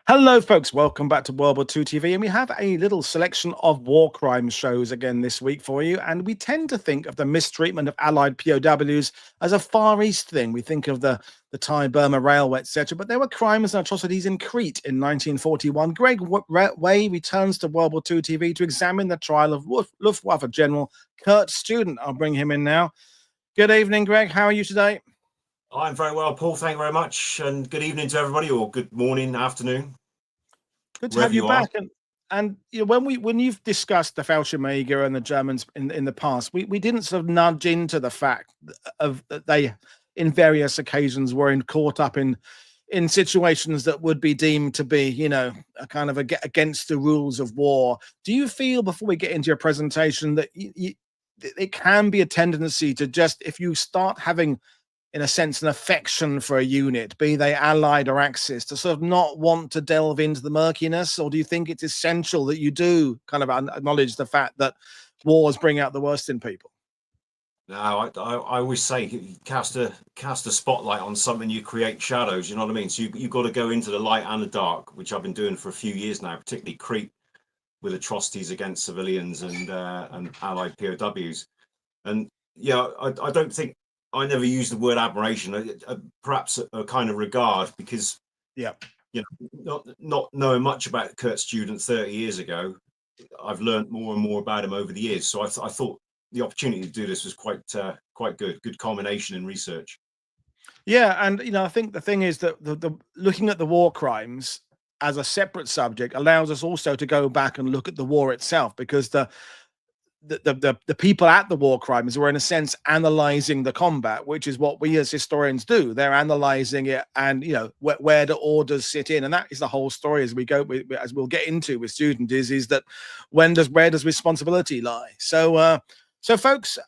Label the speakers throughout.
Speaker 1: Hello, folks. Welcome back to World War II TV. And we have a little selection of war crime shows again this week for you. And we tend to think of the mistreatment of Allied POWs as a Far East thing. We think of the Thai-Burma Railway, etc. But there were crimes and atrocities in Crete in 1941. Greg Way returns to World War II TV to examine the trial of Luftwaffe General Kurt Student. I'll bring him in now. Good evening, Greg. How are you today?
Speaker 2: I'm very well, Paul. Thank you very much, and good evening to everybody, or good morning, afternoon.
Speaker 1: Good to have you back. And you know, when you've discussed the Fallschirmjäger and the Germans in the past, we didn't sort of nudge into the fact of that they, in various occasions, were caught up in situations that would be deemed to be, you know, a kind of against the rules of war. Do you feel, before we get into your presentation, that it can be a tendency to just, if you start having, in a sense, an affection for a unit, be they Allied or Axis, to sort of not want to delve into the murkiness? Or do you think it's essential that you do kind of acknowledge the fact that wars bring out the worst in people?
Speaker 2: No, I always say, cast a spotlight on something, you create shadows. You know what I mean? So you've got to go into the light and the dark, which I've been doing for a few years now, particularly Crete, with atrocities against civilians and Allied POWs. And yeah, I don't think, I never use the word admiration, perhaps a kind of regard, because
Speaker 1: yeah,
Speaker 2: you know, not knowing much about Kurt Student 30 years ago, I've learned more and more about him over the years. So I thought the opportunity to do this was quite good combination in research.
Speaker 1: Yeah, and you know, I think the thing is that the looking at the war crimes as a separate subject allows us also to go back and look at the war itself, because the people at the war crimes were, in a sense, analyzing the combat, which is what we as historians do. They're analyzing it, and you know, where do orders sit in, and that is the whole story as we go, as we'll get into with Student, is that where does responsibility lie? So folks,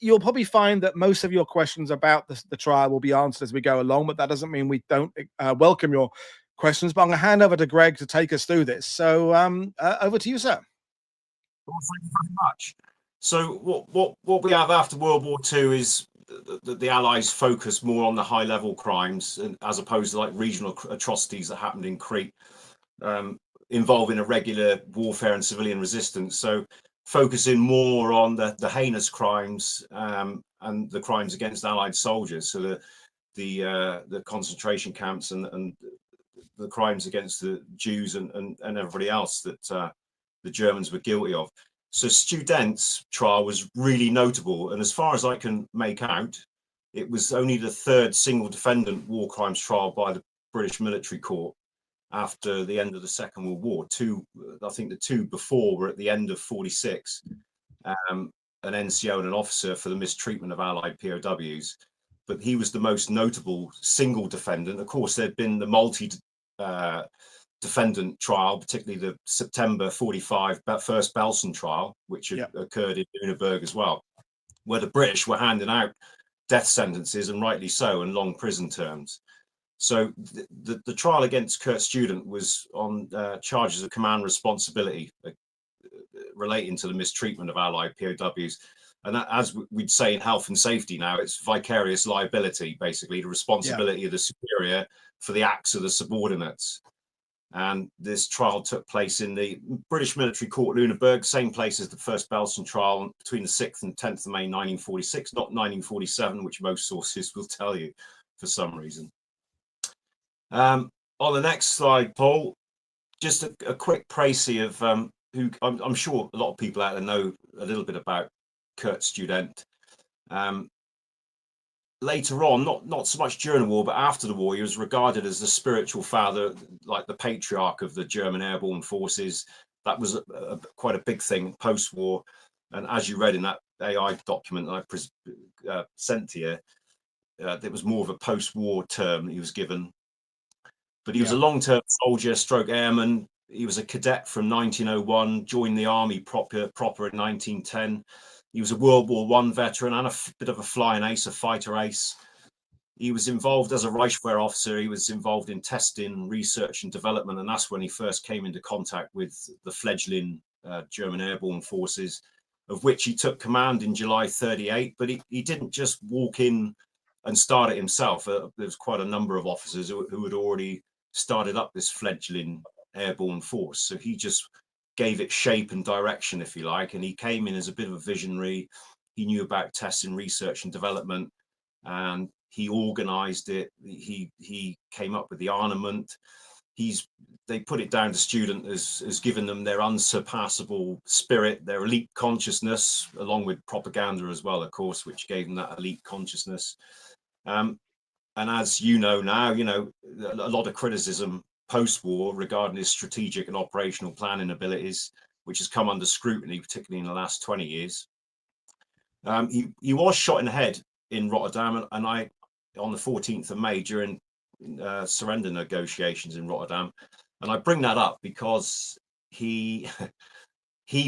Speaker 1: you'll probably find that most of your questions about the trial will be answered as we go along, but that doesn't mean we don't welcome your questions. But I'm going to hand over to Greg to take us through this. So over to you, sir.
Speaker 2: Well, thank you very much. So what we have after World War II is the Allies focus more on the high level crimes, and as opposed to like regional atrocities that happened in Crete, involving irregular warfare and civilian resistance. So focusing more on the heinous crimes and the crimes against Allied soldiers. So the concentration camps and the crimes against the Jews and everybody else that the Germans were guilty of. So Student's trial was really notable, and as far as I can make out, it was only the third single defendant war crimes trial by the British military court after the end of the Second World War. I think the two before were at the end of 46, an NCO and an officer for the mistreatment of Allied POWs, but he was the most notable single defendant. Of course, there'd been the defendant trial, particularly the September 45 first Belsen trial, which had occurred in Luneberg as well, where the British were handing out death sentences, and rightly so, and long prison terms. So the trial against Kurt Student was on charges of command responsibility relating to the mistreatment of Allied POWs. And that, as we'd say in health and safety now, it's vicarious liability, basically the responsibility of the superior for the acts of the subordinates. And this trial took place in the British Military Court, Luneberg, same place as the first Belsen trial, between the 6th and 10th of May 1946, not 1947, which most sources will tell you for some reason. On the next slide, Paul, just a quick précis of who I'm sure a lot of people out there know a little bit about Kurt Student. Later on, not so much during the war, but after the war, he was regarded as the spiritual father, like the patriarch of the German airborne forces. That was quite a big thing post-war. And as you read in that AI document that I sent to you, it was more of a post-war term he was given. But he was a long-term soldier, stroke airman. He was a cadet from 1901, joined the army proper in 1910. He was a World War I veteran and a bit of a flying ace, a fighter ace. He was involved as a Reichswehr officer. He was involved in testing, research and development. And that's when he first came into contact with the fledgling German airborne forces, of which he took command in July 38. But he didn't just walk in and start it himself. There was quite a number of officers who had already started up this fledgling airborne force. So he just gave it shape and direction, if you like, and he came in as a bit of a visionary. He knew about testing, research and development, and he organized it. He came up with the armament. They put it down to student as giving them their unsurpassable spirit, their elite consciousness, along with propaganda as well, of course, which gave them that elite consciousness. And as you know now, a lot of criticism post-war regarding his strategic and operational planning abilities, which has come under scrutiny, particularly in the last 20 years. He was shot in the head in Rotterdam, and on the 14th of May during surrender negotiations in Rotterdam. And I bring that up because he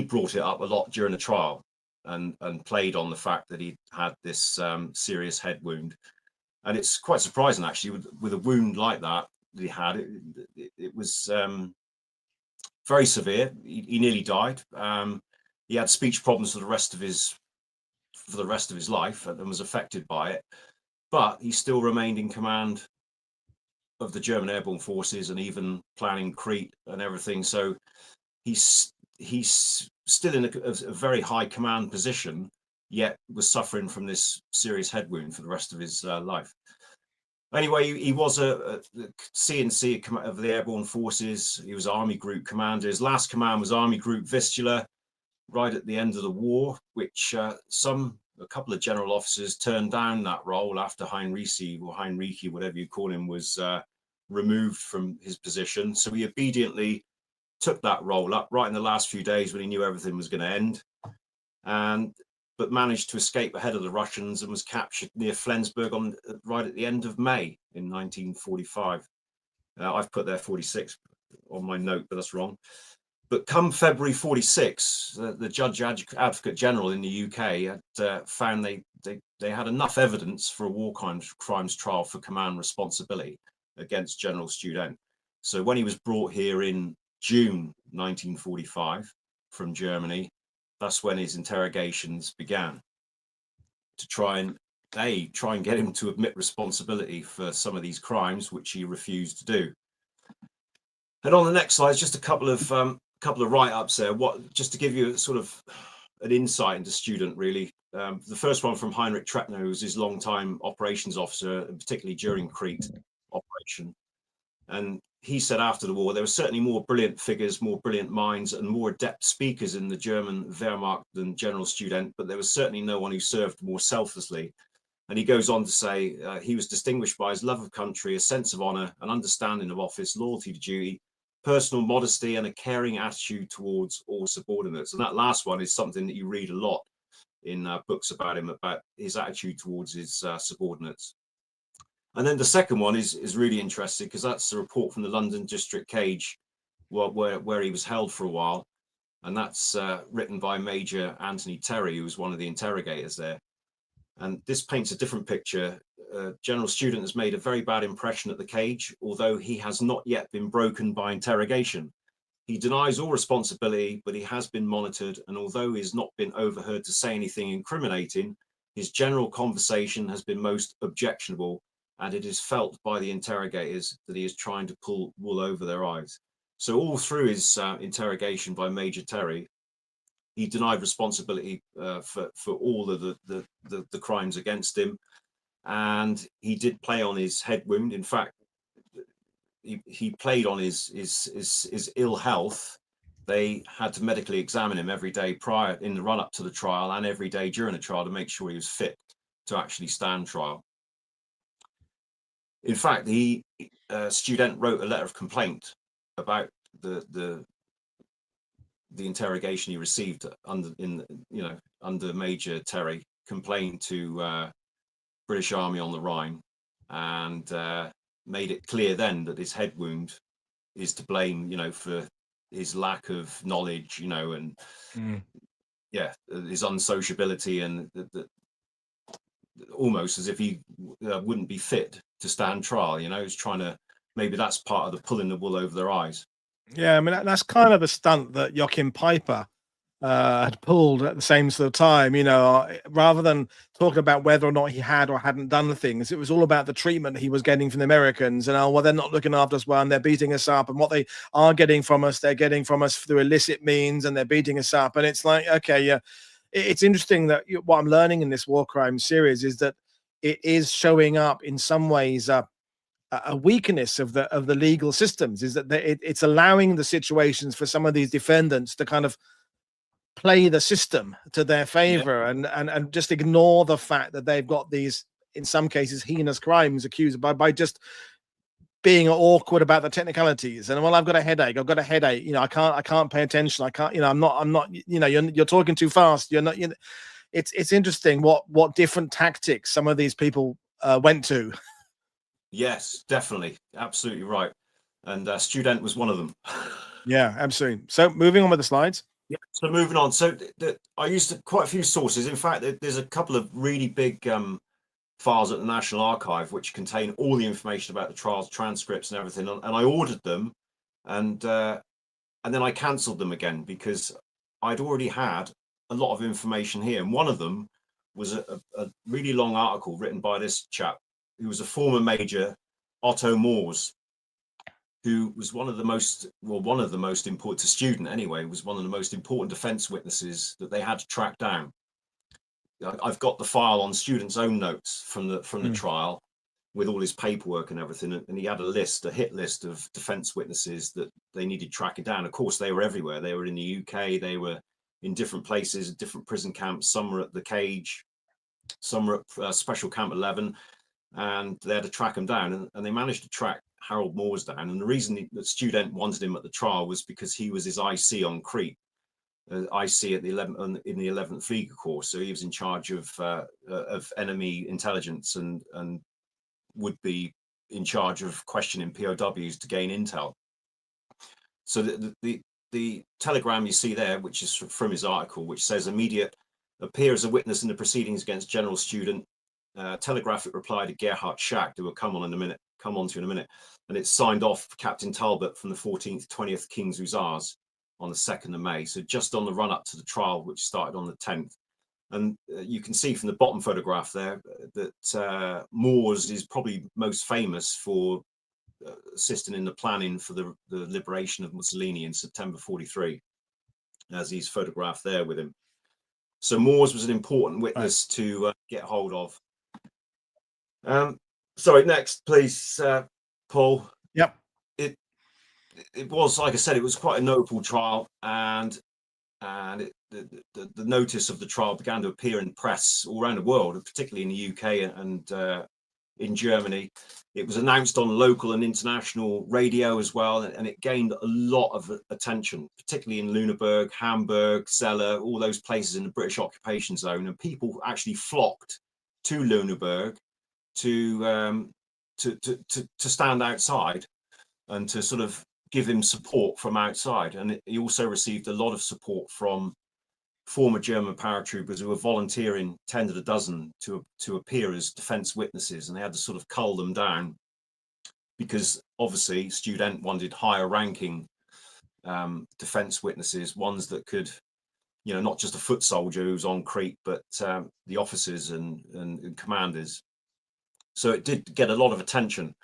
Speaker 2: brought it up a lot during the trial and played on the fact that he had this serious head wound. And it's quite surprising, actually, with a wound like that he had. It was very severe. He nearly died. He had speech problems for the rest of his life and was affected by it. But he still remained in command of the German airborne forces and even planning Crete and everything. So he's still in a very high command position, yet was suffering from this serious head wound for the rest of his life. Anyway, he was a C&C of the airborne forces. He was Army Group commander. His last command was Army Group Vistula, right at the end of the war, which a couple of general officers turned down that role after Heinrici, whatever you call him, was removed from his position. So he obediently took that role up right in the last few days when he knew everything was going to end, but managed to escape ahead of the Russians and was captured near Flensburg right at the end of May in 1945. I've put there 46 on my note, but that's wrong. But come February 46, the Judge Advocate General in the UK had found they had enough evidence for a war crimes trial for command responsibility against General Student. So when he was brought here in June 1945 from Germany, that's when his interrogations began to try and get him to admit responsibility for some of these crimes, which he refused to do. And on the next slide, just a couple of write-ups there. Just to give you sort of an insight into Student, really. The first one from Heinrich Treppner, who was his longtime operations officer, particularly during Crete operation. And he said after the war, there were certainly more brilliant figures, more brilliant minds, and more adept speakers in the German Wehrmacht than General Student, but there was certainly no one who served more selflessly. And he goes on to say he was distinguished by his love of country, a sense of honor, an understanding of office, loyalty to duty, personal modesty, and a caring attitude towards all subordinates. And that last one is something that you read a lot in books about him, about his attitude towards his subordinates. And then the second one is really interesting because that's a report from the London District Cage, where he was held for a while. And that's written by Major Anthony Terry, who was one of the interrogators there. And this paints a different picture. General Student has made a very bad impression at the cage, although he has not yet been broken by interrogation. He denies all responsibility, but he has been monitored. And although he has not been overheard to say anything incriminating, his general conversation has been most objectionable. And it is felt by the interrogators that he is trying to pull wool over their eyes. So all through his interrogation by Major Terry, he denied responsibility for all of the crimes against him, and he did play on his head wound. In fact, he played on his ill health. They had to medically examine him every day prior in the run up to the trial and every day during the trial to make sure he was fit to actually stand trial. In fact, Student wrote a letter of complaint about the interrogation he received under Major Terry, complained to British Army on the Rhine, and made it clear then that his head wound is to blame, for his lack of knowledge, and his unsociability, and almost as if he wouldn't be fit to stand trial. He's trying to, maybe that's part of the pulling the wool over their eyes.
Speaker 1: Yeah, I mean, that's kind of a stunt that Joachim Peiper had pulled at the same sort of time. You know, rather than talking about whether or not he had or hadn't done the things, it was all about the treatment he was getting from the Americans. And, oh, well, they're not looking after us well, and they're beating us up. And what they are getting from us, they're getting from us through illicit means, and they're beating us up. And it's like, okay, yeah, it's interesting that what I'm learning in this war crime series is that it is showing up in some ways a weakness of the legal systems, is that it's allowing the situations for some of these defendants to kind of play the system to their favor, and just ignore the fact that they've got these, in some cases, heinous crimes accused by just being awkward about the technicalities. And, well, I've got a headache, you know, I can't pay attention, I can't, you know, I'm not, you know, you're talking too fast, you're not, you know. It's interesting what different tactics some of these people went to.
Speaker 2: Yes, definitely, absolutely right. And Student was one of them.
Speaker 1: Yeah, absolutely. So moving on with the slides.
Speaker 2: Yeah, so moving on. So I used quite a few sources. In fact, there's a couple of really big files at the National Archive which contain all the information about the trials, transcripts, and everything. And I ordered them, and then I cancelled them again because I'd already had a lot of information here. And one of them was a really long article written by this chap who was a former major, Otto Moors, who was one of the most important, to Student anyway, was one of the most important defense witnesses that they had to track down. I've got the file on Student's own notes from the trial with all his paperwork and everything, and he had a hit list of defense witnesses that they needed tracking down. Of course, they were everywhere. They were in the UK, they were in different places, different prison camps. Some were at the Cage, some were at Special Camp 11, and they had to track them down, and they managed to track Harold Moores down. And the reason that Student wanted him at the trial was because he was his IC on Crete, IC at the 11th in the 11th Flieger Corps. So he was in charge of enemy intelligence and would be in charge of questioning POWs to gain intel. So the telegram you see there, which is from his article, which says immediate appear as a witness in the proceedings against General Student. Telegraphic reply to Gerhard Schacht, who will come on to in a minute, and it's signed off Captain Talbot from the 14th 20th King's Hussars on the 2nd of May. So just on the run up to the trial, which started on the 10th. And you can see from the bottom photograph there that Moores is probably most famous for assisting in the planning for the liberation of Mussolini in September 43, as he's photographed there with him. So Moores was an important witness to get hold of. Sorry, next, please, Paul.
Speaker 1: Yep.
Speaker 2: It was, like I said, it was quite a notable trial, and the notice of the trial began to appear in press all around the world, particularly in the UK and in Germany. It was announced on local and international radio as well, and it gained a lot of attention, particularly in Luneberg, Hamburg, Celle, all those places in the British occupation zone. And people actually flocked to Luneberg to stand outside and to sort of give him support from outside. And he also received a lot of support from former German paratroopers who were volunteering 10 to the dozen to appear as defense witnesses, and they had to sort of cull them down because obviously Student wanted higher ranking defense witnesses, ones that could, you know, not just a foot soldier who's on Crete, but the officers and commanders. So it did get a lot of attention.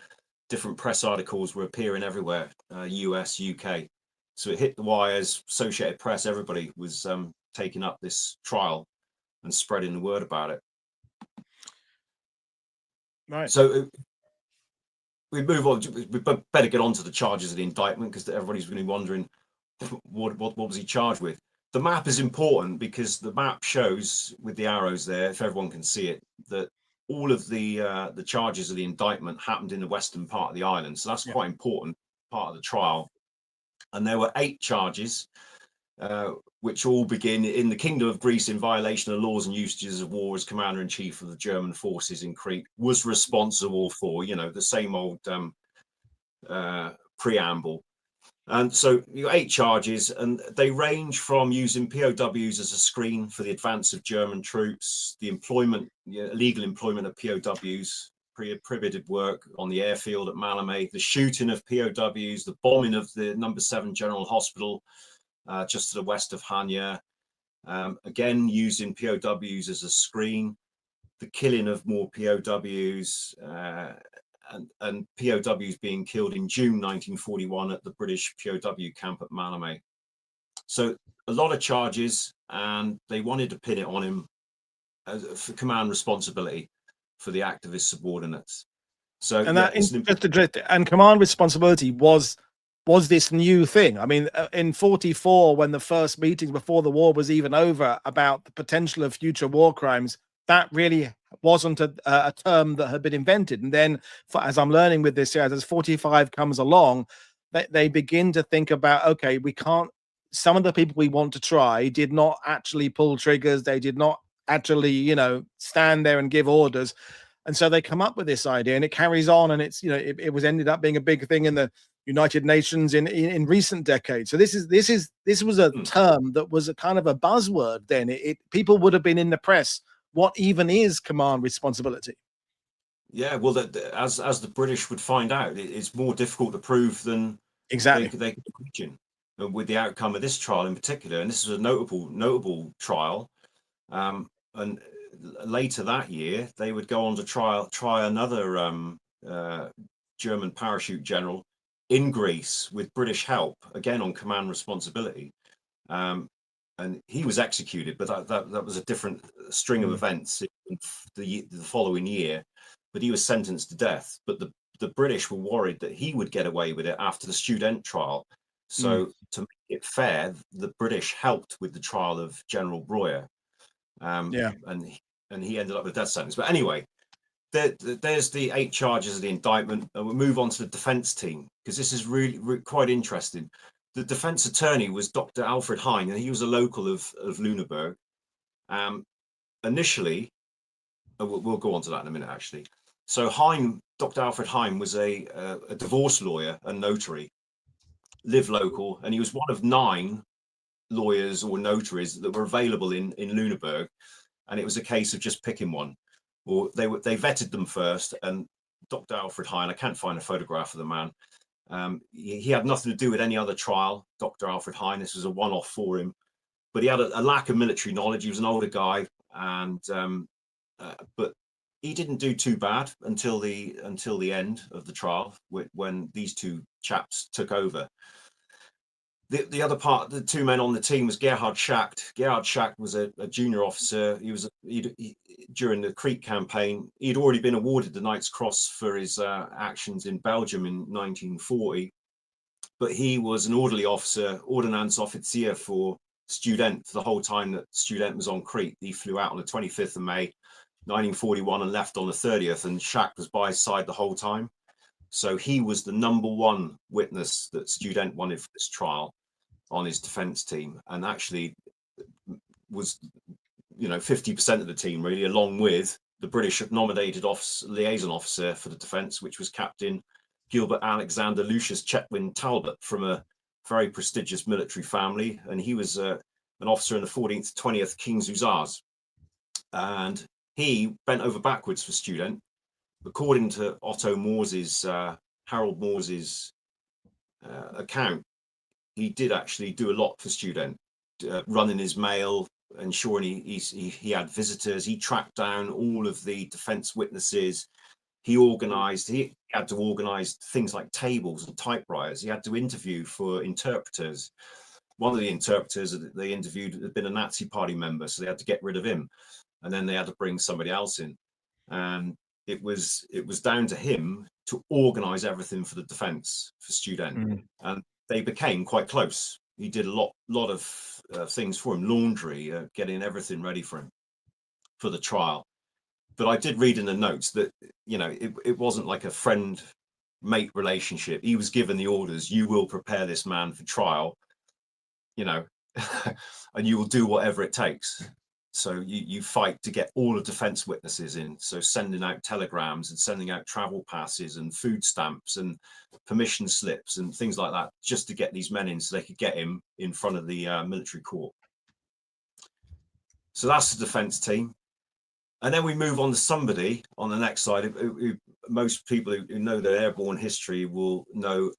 Speaker 2: Different press articles were appearing everywhere, US, UK. So it hit the wires, Associated Press, everybody was taking up this trial and spreading the word about it.
Speaker 1: Right.
Speaker 2: So we move on. We better get on to the charges of the indictment, because everybody's going to be wondering what was he charged with. The map is important because the map shows with the arrows there, if everyone can see it, that all of the charges of the indictment happened in the western part of the island. So that's quite important part of the trial. And there were 8 charges, which all begin in the Kingdom of Greece in violation of laws and usages of war as commander-in-chief of the German forces in Crete was responsible for, you know, the same old preamble. And so you got 8 charges, and they range from using POWs as a screen for the advance of German troops, the employment, illegal employment of POWs, prohibited work on the airfield at Malmö, the shooting of POWs, the bombing of the No. 7 General Hospital just to the west of Hanya, again using POWs as a screen, the killing of more POWs, and POWs being killed in June 1941 at the British POW camp at Malmö. So a lot of charges, and they wanted to pin it on him for command responsibility for the act of his subordinates. So
Speaker 1: And
Speaker 2: yeah,
Speaker 1: and command responsibility was this new thing. I mean, in 44, when the first meetings before the war was even over about the potential of future war crimes, that really wasn't a term that had been invented. And then, as I'm learning with this, as 45 comes along, they begin to think about, okay, we can't. Some of the people we want to try did not actually pull triggers. They did not actually, stand there and give orders. And so they come up with this idea, and it carries on, and it's it was ended up being a big thing in the United Nations in recent decades. So this was a term that was a kind of a buzzword then. People would have been in the press. What even is command responsibility?
Speaker 2: Yeah, well, as the British would find out, it's more difficult to prove than
Speaker 1: exactly
Speaker 2: they could imagine with the outcome of this trial in particular. And this was a notable trial. And later that year, they would go on to try another German parachute general in Greece with British help, again on command responsibility. And he was executed, but that was a different string of events in the following year. But he was sentenced to death. But the British were worried that he would get away with it after the Chetwynd trial. So to make it fair, the British helped with the trial of General Breuer. And he ended up with a death sentence. But anyway, there's the 8 charges of the indictment, and we'll move on to the defense team, because this is really quite interesting. The defense attorney was Dr. Alfred Hein, and he was a local of Luneberg. Initially, we'll go on to that in a minute, actually. So Hein, Dr. Alfred Hein, was a divorce lawyer and notary, lived local, and he was one of 9 lawyers or notaries that were available in Luneberg, and it was a case of just picking one. Or they vetted them first, and Dr. Alfred Hein, I can't find a photograph of the man. He had nothing to do with any other trial, Dr. Alfred Hein. This was a one-off for him, but he had a lack of military knowledge. He was an older guy, and but he didn't do too bad until the end of the trial, when these 2 chaps took over. The other part, the 2 men on the team, was Gerhard Schacht. Gerhard Schacht was a junior officer. He during the Crete campaign, he'd already been awarded the Knight's Cross for his actions in Belgium in 1940. But he was an orderly officer, Ordnanzoffizier for Student, for the whole time that Student was on Crete. He flew out on the 25th of May, 1941, and left on the 30th, and Schacht was by his side the whole time. So he was the #1 witness that Student wanted for this trial on his defense team, and actually was 50% of the team, really, along with the British nominated liaison officer for the defense, which was Captain Gilbert Alexander Lucius Chetwynd-TALBOT, from a very prestigious military family, and he was an officer in the 14th 20th King's Hussars, and he bent over backwards for Student. According to Harold Moore's account, he did actually do a lot for Student, running his mail, ensuring he had visitors. He tracked down all of the defense witnesses. He had to organize things like tables and typewriters. He had to interview for interpreters. One of the interpreters that they interviewed had been a Nazi party member, so they had to get rid of him, and then they had to bring somebody else in. And it was down to him to organize everything for the defense for Student. And they became quite close. He did a lot of things for him, laundry, getting everything ready for him for the trial. But I did read in the notes that it wasn't like a friend mate relationship. He was given the orders: you will prepare this man for trial, and you will do whatever it takes. So you fight to get all the defense witnesses in. So sending out telegrams and sending out travel passes and food stamps and permission slips and things like that, just to get these men in so they could get him in front of the military court. So that's the defense team. And then we move on to somebody on the next side who most people who know their airborne history will know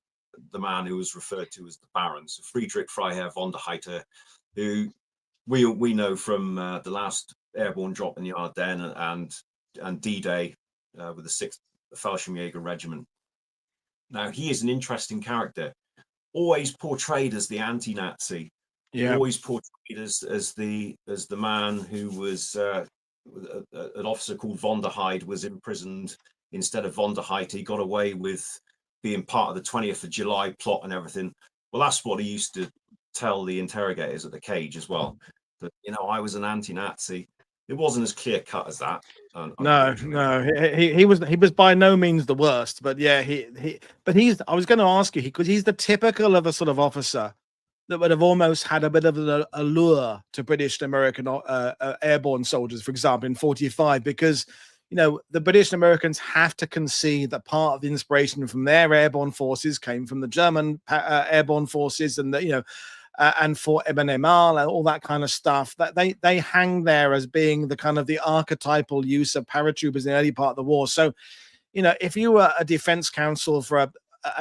Speaker 2: the man who was referred to as the Baron, so Friedrich Freiherr von der Heydter, who we know from the last airborne drop in the Ardennes and D-Day with the 6th Fallschirmjäger-Regiment. Now, he is an interesting character, always portrayed as the anti-Nazi, always portrayed as the man who was an officer called von der Heide was imprisoned instead of von der Heide. He got away with being part of the 20th of July plot and everything. Well, that's what he used to tell the interrogators at the cage as well, that, you know, I was an anti-Nazi. It wasn't as clear cut as that.
Speaker 1: No, he was by no means the worst, but yeah, I was going to ask you, because he's the typical of a sort of officer that would have almost had a bit of an allure to British and American airborne soldiers, for example, in 45, because, you know, the British and Americans have to concede that part of the inspiration from their airborne forces came from the German airborne forces, and you know, and for Eban Emael and all that kind of stuff, that they hang there as being the kind of the archetypal use of paratroopers in the early part of the war. So, you know, if you were a defense counsel for an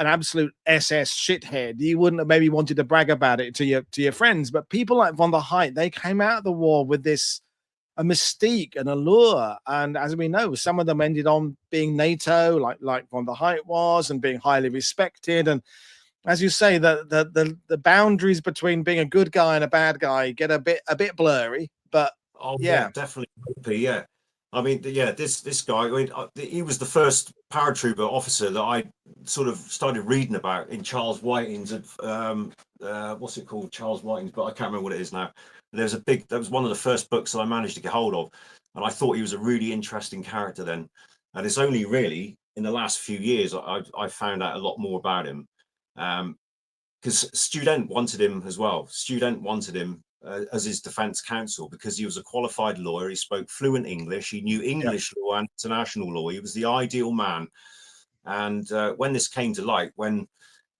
Speaker 1: absolute SS shithead, you wouldn't have maybe wanted to brag about it to your friends. But people like von der Heide, they came out of the war with a mystique, an allure, and as we know, some of them ended on being NATO, like von der Heide was, and being highly respected. And as you say, the boundaries between being a good guy and a bad guy get a bit blurry. But yeah,
Speaker 2: definitely, yeah. I mean, yeah, this guy, I mean, he was the first paratrooper officer that I sort of started reading about in Charles Whiting's, what's it called, Charles Whiting's, but I can't remember what it is now. That was one of the first books that I managed to get hold of, and I thought he was a really interesting character then. And it's only really in the last few years I found out a lot more about him, because Student wanted him as well. Student wanted him as his defense counsel because he was a qualified lawyer. He spoke fluent English. He knew English law and international law. He was the ideal man. And when this came to light, when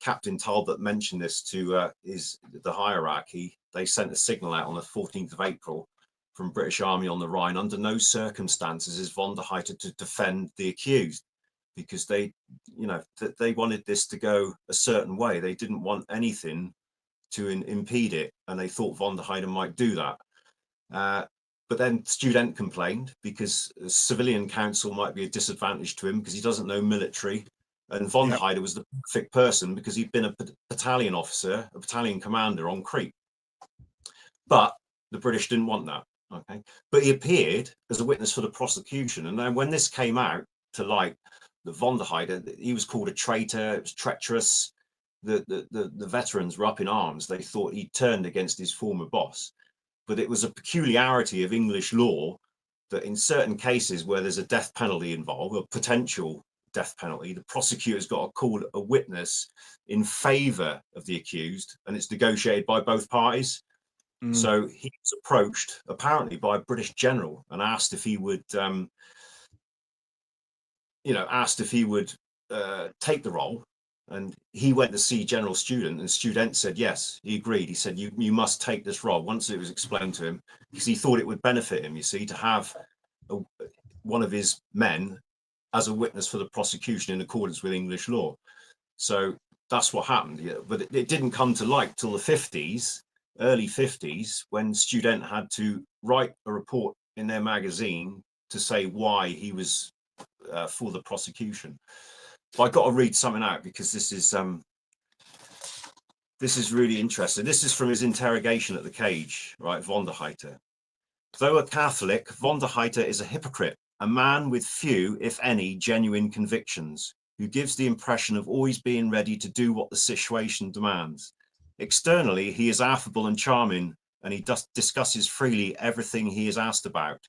Speaker 2: Captain Talbot mentioned this to the hierarchy, they sent a signal out on the 14th of April from British Army on the Rhine. Under no circumstances is von der Heide to defend the accused, because they, you know, they wanted this to go a certain way. They didn't want anything to impede it, and they thought von der Heide might do that. But then Student complained because civilian counsel might be a disadvantage to him because he doesn't know military. And von der Heide was the perfect person because he'd been a battalion officer, a battalion commander on Crete. But the British didn't want that. Okay, but he appeared as a witness for the prosecution, and then when this came out to light, the von der Heide, he was called a traitor. It was treacherous. The veterans were up in arms. They thought he turned against his former boss. But it was a peculiarity of English law that in certain cases where there's a death penalty involved, a potential death penalty, the prosecutor's got to call a witness in favor of the accused, and it's negotiated by both parties. So he was approached apparently by a British general and asked if he would, take the role. And he went to see General Student, and Student said yes, he agreed. He said, you must take this role, once it was explained to him, because he thought it would benefit him, you see, to have one of his men as a witness for the prosecution in accordance with English law. So that's what happened. Yeah. But it didn't come to light till the 50s, early 50s, when Student had to write a report in their magazine to say why he was for the prosecution. But I got to read something out because this is really interesting. This is from his interrogation at the cage, right? Von der Heide. Though a Catholic, von der Heide is a hypocrite, a man with few, if any, genuine convictions, who gives the impression of always being ready to do what the situation demands. Externally, he is affable and charming, and he discusses freely everything he is asked about.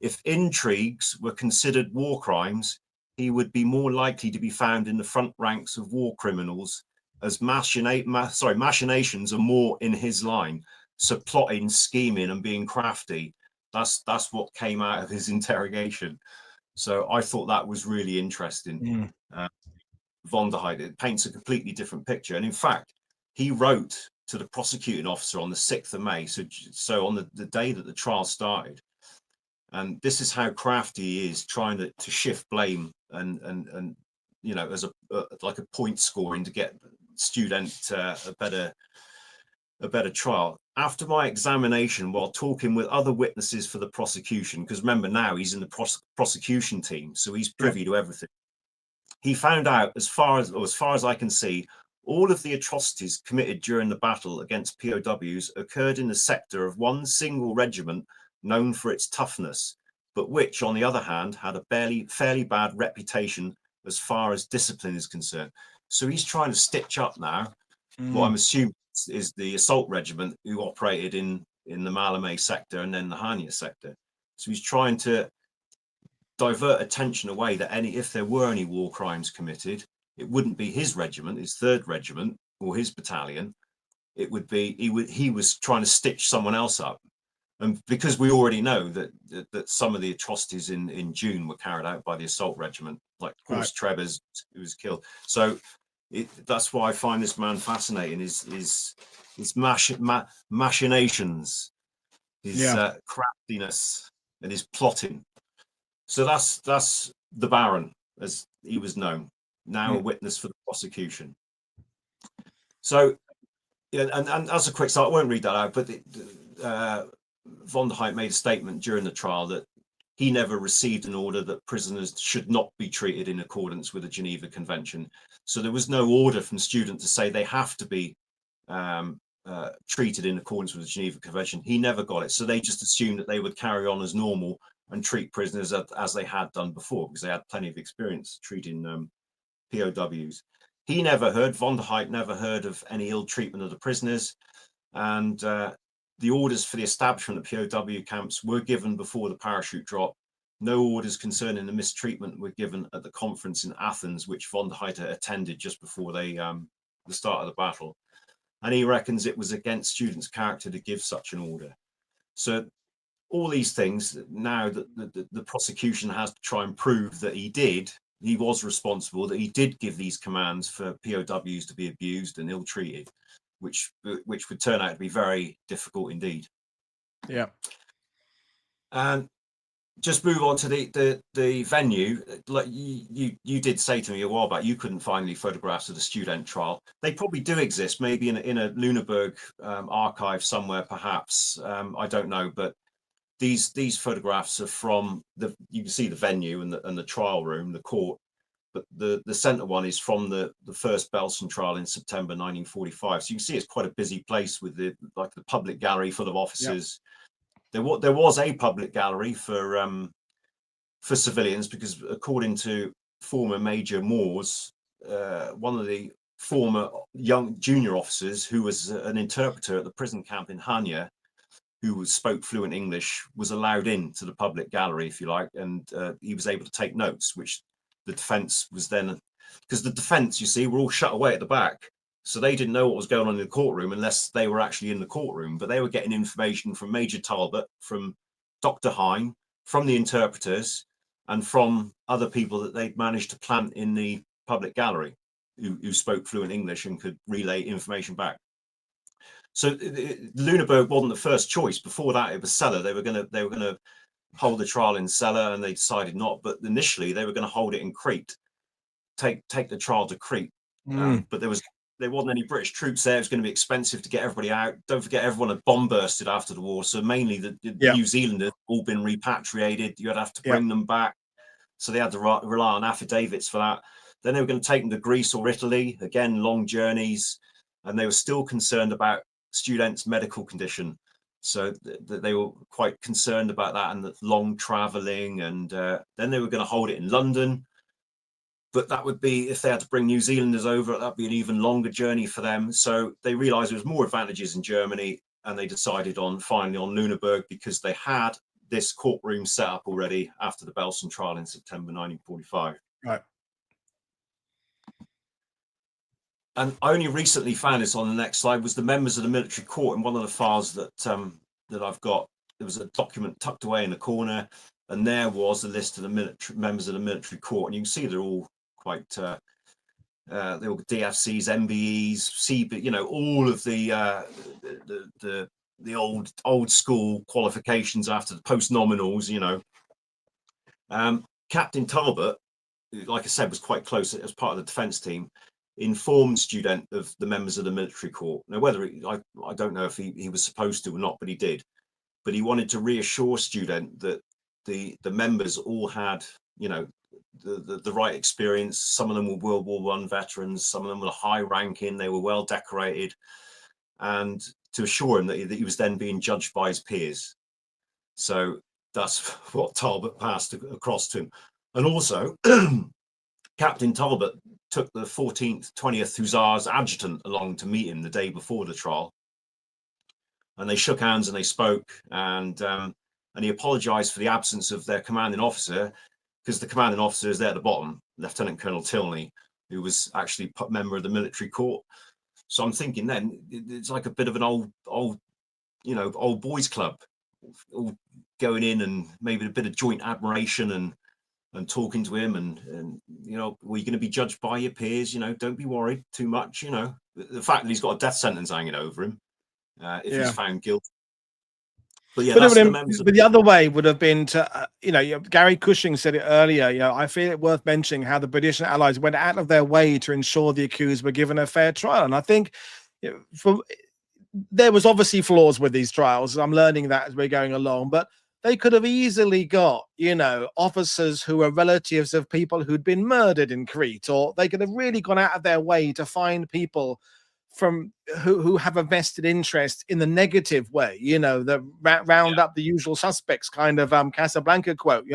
Speaker 2: If intrigues were considered war crimes, he would be more likely to be found in the front ranks of war criminals, as machinations are more in his line. So plotting, scheming, and being crafty, that's what came out of his interrogation. So I thought that was really interesting. Von der Heide, it paints a completely different picture. And in fact, he wrote to the prosecuting officer on the 6th of May, so on the day that the trial started. And this is how crafty he is, trying to shift blame and you know, as like a point scoring to get Student a better trial. after my examination, while talking with other witnesses for the prosecution, because remember now he's in the prosecution team, so he's privy to everything. He found out, as far as I can see, all of the atrocities committed during the battle against POWs occurred in the sector of one single regiment known for its toughness, but which, on the other hand, had a fairly bad reputation as far as discipline is concerned. So he's trying to stitch up now what I'm assuming is the assault regiment who operated in the Malmö sector and then the Hania sector. So he's trying to divert attention away that if there were any war crimes committed, it wouldn't be his regiment, his 3rd regiment or his battalion. It would be he was trying to stitch someone else up. And because we already know that some of the atrocities in June were carried out by the assault regiment, like Horst Trebers, who was killed. So that's why I find this man fascinating, his machinations, his craftiness, and his plotting. So that's the Baron, as he was known, now a witness for the prosecution. So, and as a quick start, I won't read that out, but von der Heijdt made a statement during the trial that he never received an order that prisoners should not be treated in accordance with the Geneva Convention. So there was no order from student to say they have to be treated in accordance with the Geneva Convention. He never got it. So they just assumed that they would carry on as normal and treat prisoners as they had done before, because they had plenty of experience treating POWs. He never heard, von der Heijdt never heard of any ill treatment of the prisoners. And the orders for the establishment of POW camps were given before the parachute drop. No orders concerning the mistreatment were given at the conference in Athens, which von der Heijdt attended just before the start of the battle. And he reckons it was against students' character to give such an order. So all these things, now that the prosecution has to try and prove that he was responsible, that he did give these commands for POWs to be abused and ill-treated, which would turn out to be very difficult indeed.
Speaker 1: Yeah.
Speaker 2: And just move on to the venue. Like you did say to me a while back, you couldn't find any photographs of the student trial. They probably do exist, maybe in a Luneberg archive somewhere, perhaps. I don't know, but these photographs are from you can see the venue and the trial room, the court, but the center one is from the first Belsen trial in September 1945. So you can see it's quite a busy place with the public gallery full of officers. Yep. There was a public gallery for civilians, because according to former Major Moores, one of the former young junior officers who was an interpreter at the prison camp in Hania, who spoke fluent English, was allowed into the public gallery, if you like, and he was able to take notes, which the defense was then, because the defense, you see, were all shut away at the back. So they didn't know what was going on in the courtroom unless they were actually in the courtroom, but they were getting information from Major Talbot, from Dr. Hine, from the interpreters, and from other people that they'd managed to plant in the public gallery who spoke fluent English and could relay information back. So Luneberg wasn't the first choice. Before that, it was Celle. They were going to hold the trial in Celle, and they decided not. But initially, they were going to hold it in Crete, take the trial to Crete. But there wasn't any British troops there. It was going to be expensive to get everybody out. Don't forget, everyone had bomb bursted after the war. So mainly the New Zealanders all been repatriated. You'd have to bring them back. So they had to rely on affidavits for that. Then they were going to take them to Greece or Italy. Again, long journeys. And they were still concerned about students' medical condition. So they were quite concerned about that, and the long traveling. And then they were going to hold it in London. But that would be, if they had to bring New Zealanders over, that'd be an even longer journey for them. So they realized there was more advantages in Germany, and they decided finally on Luneberg, because they had this courtroom set up already after the Belsen trial in September 1945.
Speaker 1: Right.
Speaker 2: And I only recently found this on the next slide, was the members of the military court. In one of the files that I've got, there was a document tucked away in the corner, and there was a list of the members of the military court. And you can see they're all quite, they're all DFCs, MBEs, CB, all of the old school qualifications after the post nominals. Captain Talbot, like I said, was quite close as part of the defence team. informed student of the members of the military court. Now, whether I don't know if he was supposed to or not, but he did. But he wanted to reassure student that the members all had, you know, the right experience. Some of them were World War I veterans, some of them were high ranking, they were well decorated, and to assure him that he was then being judged by his peers. So that's what Talbot passed across to him. And also, Captain Talbot took the 14th, 20th Hussars adjutant along to meet him the day before the trial. And they shook hands and they spoke, and he apologized for the absence of their commanding officer, because the commanding officer is there at the bottom, Lieutenant Colonel Tilney, who was actually a member of the military court. So I'm thinking then it's like a bit of an old boys club, all going in, and maybe a bit of joint admiration and talking to him, and you know, were you going to be judged by your peers? You know, don't be worried too much. You know, the fact that he's got a death sentence hanging over him if he's found guilty. But yeah,
Speaker 1: but the other way would have been to, Gary Cushing said it earlier. You know, I feel it worth mentioning how the British and Allies went out of their way to ensure the accused were given a fair trial. And I think there was obviously flaws with these trials. I'm learning that as we're going along, but they could have easily got, officers who were relatives of people who'd been murdered in Crete, or they could have really gone out of their way to find people from who have a vested interest in the negative way, the round up the usual suspects kind of Casablanca quote.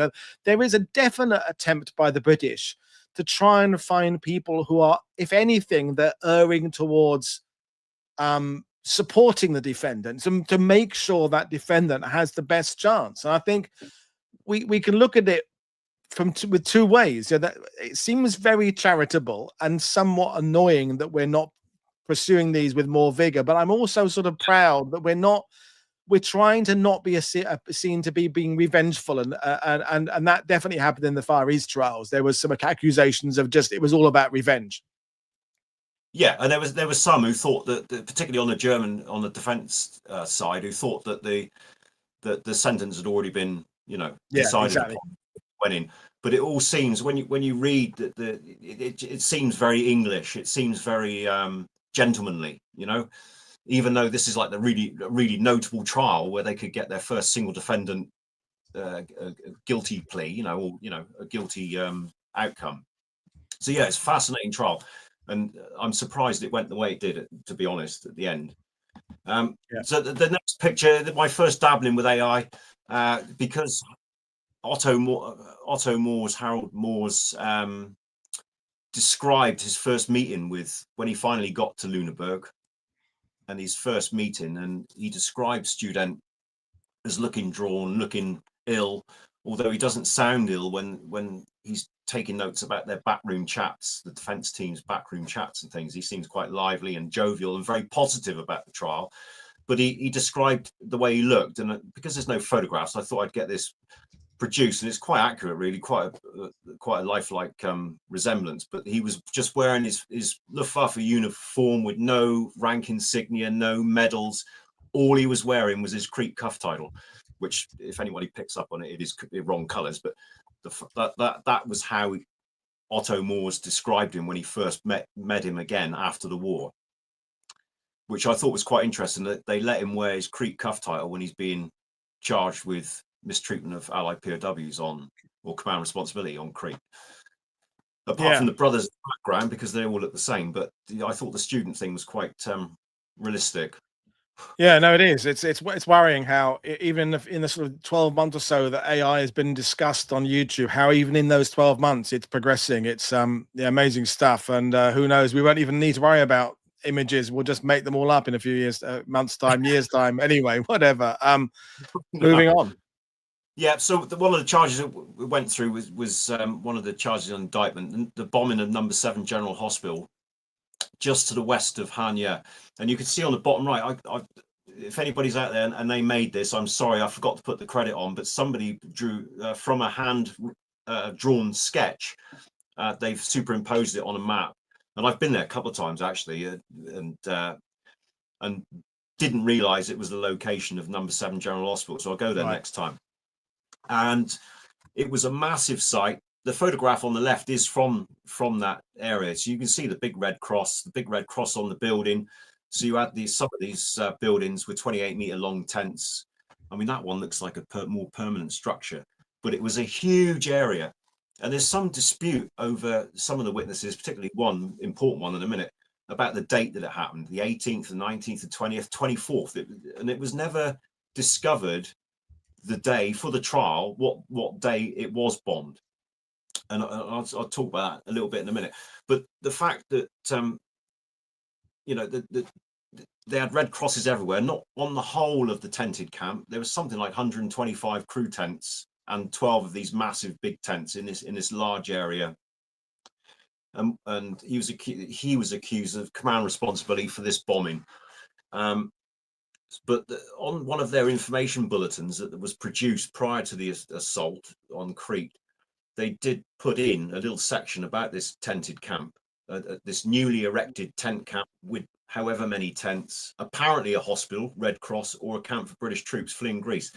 Speaker 1: There is a definite attempt by the British to try and find people who are, if anything, they're erring towards supporting the defendant, to make sure that defendant has the best chance. And I think we can look at it with two ways. That it seems very charitable and somewhat annoying that we're not pursuing these with more vigor, but I'm also sort of proud that we're trying to not be seen to be being revengeful, and that definitely happened in the Far East trials. There was some accusations of it was all about revenge.
Speaker 2: Yeah, and there was some who thought that, particularly on the defense side, who thought that the sentence had already been, decided upon, went in. But it all seems, when you read that it seems very English. It seems very gentlemanly, even though this is like the really notable trial where they could get their first single defendant a guilty plea, or a guilty outcome. So yeah, it's a fascinating trial, and I'm surprised it went the way it did, to be honest, at the end. So the next picture, my first dabbling with AI, because Harold Moore's described his first meeting when he finally got to Luneberg, and his first meeting, and he described student as looking drawn, looking ill, although he doesn't sound ill when he's taking notes about their backroom chats, the defense team's backroom chats and things. He seems quite lively and jovial and very positive about the trial. But he described the way he looked, and because there's no photographs, I thought I'd get this produced, and it's quite accurate, really, quite a lifelike resemblance. But he was just wearing his Luftwaffe uniform with no rank insignia, no medals. All he was wearing was his Crete cuff title, which, if anybody picks up on it, it is the wrong colours. But that was how Otto Moores described him when he first met him again after the war, which I thought was quite interesting, that they let him wear his Crete cuff title when he's being charged with mistreatment of Allied POWs or command responsibility on Crete. Apart from the brothers' background, because they all look the same, but I thought the student thing was quite realistic.
Speaker 1: Yeah, no, it is. It's worrying how even in the sort of 12 months or so that AI has been discussed on YouTube, how even in those 12 months it's progressing. It's amazing stuff, and who knows? We won't even need to worry about images. We'll just make them all up in a few years, months time, years time. Anyway, whatever. Moving on.
Speaker 2: Yeah, so one of the charges that we went through was one of the charges on indictment, the bombing of No. 7 General Hospital, just to the west of Hanya. And you can see on the bottom right, if anybody's out there and they made this, I'm sorry, I forgot to put the credit on, but somebody drew from a hand drawn sketch. They've superimposed it on a map. And I've been there a couple of times, actually, and didn't realize it was the location of No. 7 General Hospital. So I'll go there next time. And it was a massive site. the photograph on the left is from that area, so you can see the big red cross on the building. So you had some of these buildings with 28-meter long tents. I mean, that one looks like a more permanent structure, but it was a huge area. And there's some dispute over some of the witnesses, particularly one important one in a minute, about the date that it happened, the 18th, the 19th, the 20th, 24th. And it was never discovered the day for the trial, what day it was bombed. And I'll talk about that a little bit in a minute. But the fact that, you know, they had red crosses everywhere, not on the whole of the tented camp. There was something like 125 crew tents and 12 of these massive big tents in this large area. And he was accused of command responsibility for this bombing. But on one of their information bulletins that was produced prior to the assault on Crete, they did put in a little section about this tented camp, this newly erected tent camp with however many tents, apparently a hospital, Red Cross, or a camp for British troops fleeing Greece.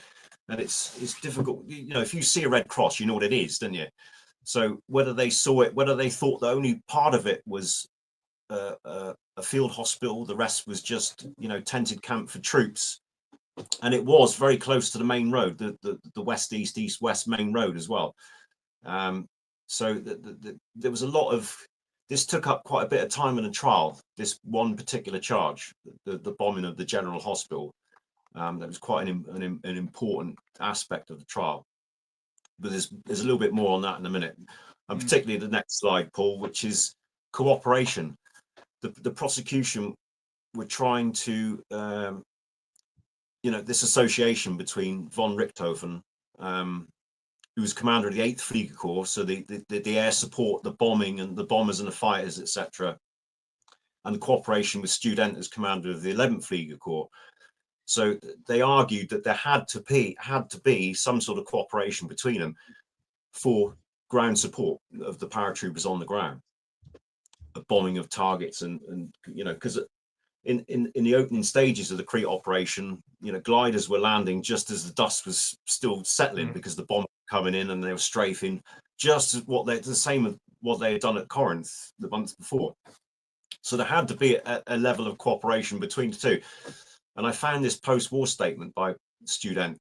Speaker 2: And it's difficult, you know, if you see a Red Cross, you know what it is, don't you? So whether they saw it, whether they thought the only part of it was a field hospital, the rest was just, you know, tented camp for troops. And it was very close to the main road, the west-east, east-west main road as well. So there was a lot of, this took up quite a bit of time in the trial, this one particular charge, the bombing of the General Hospital. That was quite an important aspect of the trial. But there's a little bit more on that in a minute. And particularly the next slide, Paul, which is cooperation. The prosecution were trying to, you know, this association between von Richthofen, who was commander of the 8th Flieger Corps, so the air support, the bombing and the bombers and the fighters, etc., and the cooperation with Student as commander of the 11th Flieger Corps. So they argued that there had to be some sort of cooperation between them for ground support of the paratroopers on the ground, a bombing of targets, and you know, because in the opening stages of the Crete operation, you know, gliders were landing just as the dust was still settling because the bombers were coming in and they were strafing, just as the same as what they had done at Corinth the month before. So there had to be a level of cooperation between the two. And I found this post-war statement by Student,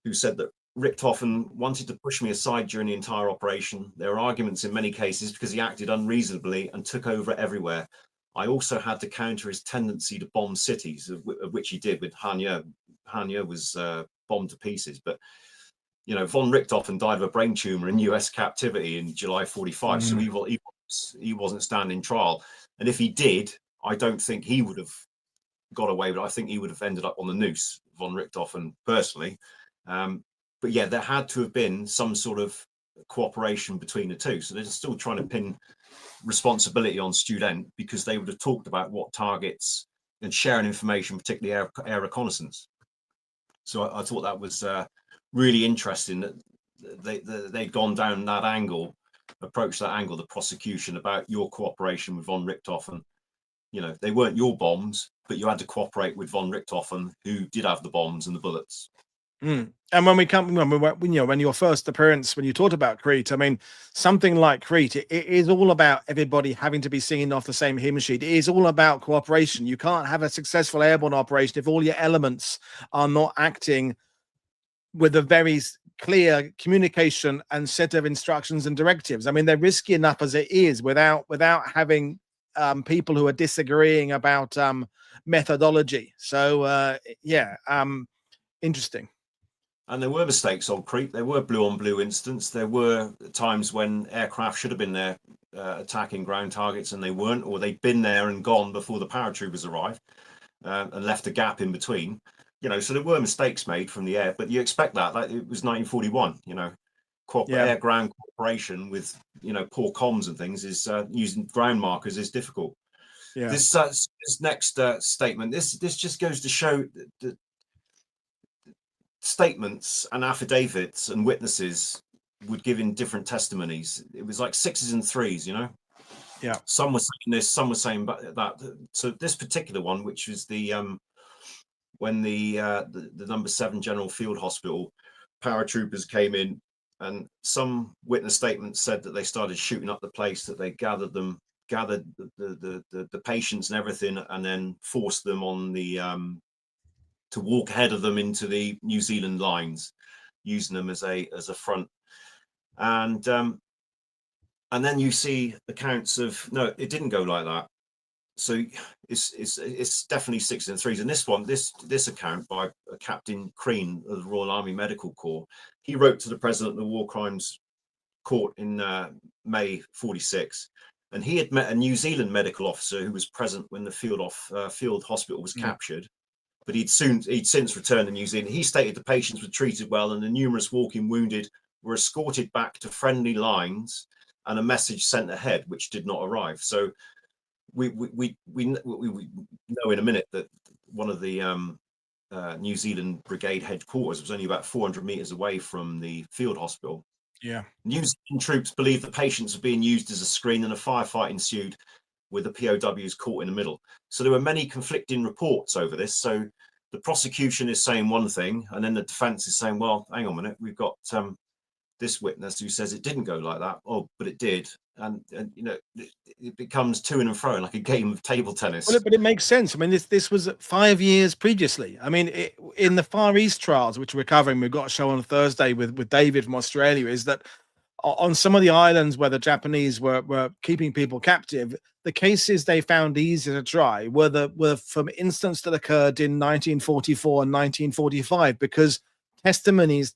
Speaker 2: who said that Richthofen wanted to push me aside during the entire operation. There are arguments in many cases because he acted unreasonably and took over everywhere. I also had to counter his tendency to bomb cities, of which he did with Hanya. Hanya was bombed to pieces. But, you know, von Richthofen died of a brain tumor in US captivity in July 45. So he wasn't standing trial. And if he did, I don't think he would have got away, but I think he would have ended up on the noose, von Richthofen, personally. But yeah, there had to have been some sort of cooperation between the two. So they're still trying to pin responsibility on Student because they would have talked about what targets and sharing information, particularly air reconnaissance. So I thought that was really interesting that they'd gone down that angle, approached that angle, the prosecution, about your cooperation with von Richthofen. You know, they weren't your bombs, but you had to cooperate with von Richthofen, who did have the bombs and the bullets.
Speaker 1: And when your first appearance, when you talked about Crete, I mean, something like Crete, it is all about everybody having to be singing off the same hymn sheet. It is all about cooperation. You can't have a successful airborne operation if all your elements are not acting with a very clear communication and set of instructions and directives. I mean, they're risky enough as it is without having people who are disagreeing about methodology. So interesting.
Speaker 2: And there were mistakes on Crete. There were blue-on-blue incidents. There were times when aircraft should have been there attacking ground targets and they weren't, or they'd been there and gone before the paratroopers arrived and left a gap in between. You know, so there were mistakes made from the air, but you expect that. Like, it was 1941, you know, air-ground cooperation with, you know, poor comms and things is using ground markers is difficult. Yeah. This next statement, this just goes to show that statements and affidavits and witnesses would give in different testimonies. It was like 6s and 3s, you know.
Speaker 1: Yeah.
Speaker 2: Some were saying this, some were saying that. So this particular one, which was the when the number 7 General Field Hospital paratroopers came in And some witness statements said that they started shooting up the place, that they gathered the patients and everything, and then forced them on the to walk ahead of them into the New Zealand lines, using them as a front. And then you see accounts of, no, it didn't go like that. So it's definitely 6s and 3s. And this account by Captain Crean of the Royal Army Medical Corps, he wrote to the President of the War Crimes Court in May 46, and he had met a New Zealand medical officer who was present when the field hospital was captured, but he'd since returned to New Zealand. He stated the patients were treated well, and the numerous walking wounded were escorted back to friendly lines, and a message sent ahead, which did not arrive. So we know in a minute that one of the New Zealand Brigade headquarters was only about 400 meters away from the field hospital.
Speaker 1: Yeah.
Speaker 2: New Zealand troops believed the patients were being used as a screen, and a firefight ensued with the POWs caught in the middle. So there were many conflicting reports over this. So the prosecution is saying one thing, and then the defense is saying, well, hang on a minute, we've got this witness who says it didn't go like that. Oh, but it did. And you know, it becomes to and fro like a game of table tennis.
Speaker 1: Well, but it makes sense. I mean, this was 5 years previously. I mean, in the Far East trials, which we're covering, we've got a show on Thursday with David from Australia, is that on some of the islands where the Japanese were keeping people captive, the cases they found easy to try were from incidents that occurred in 1944 and 1945, because testimonies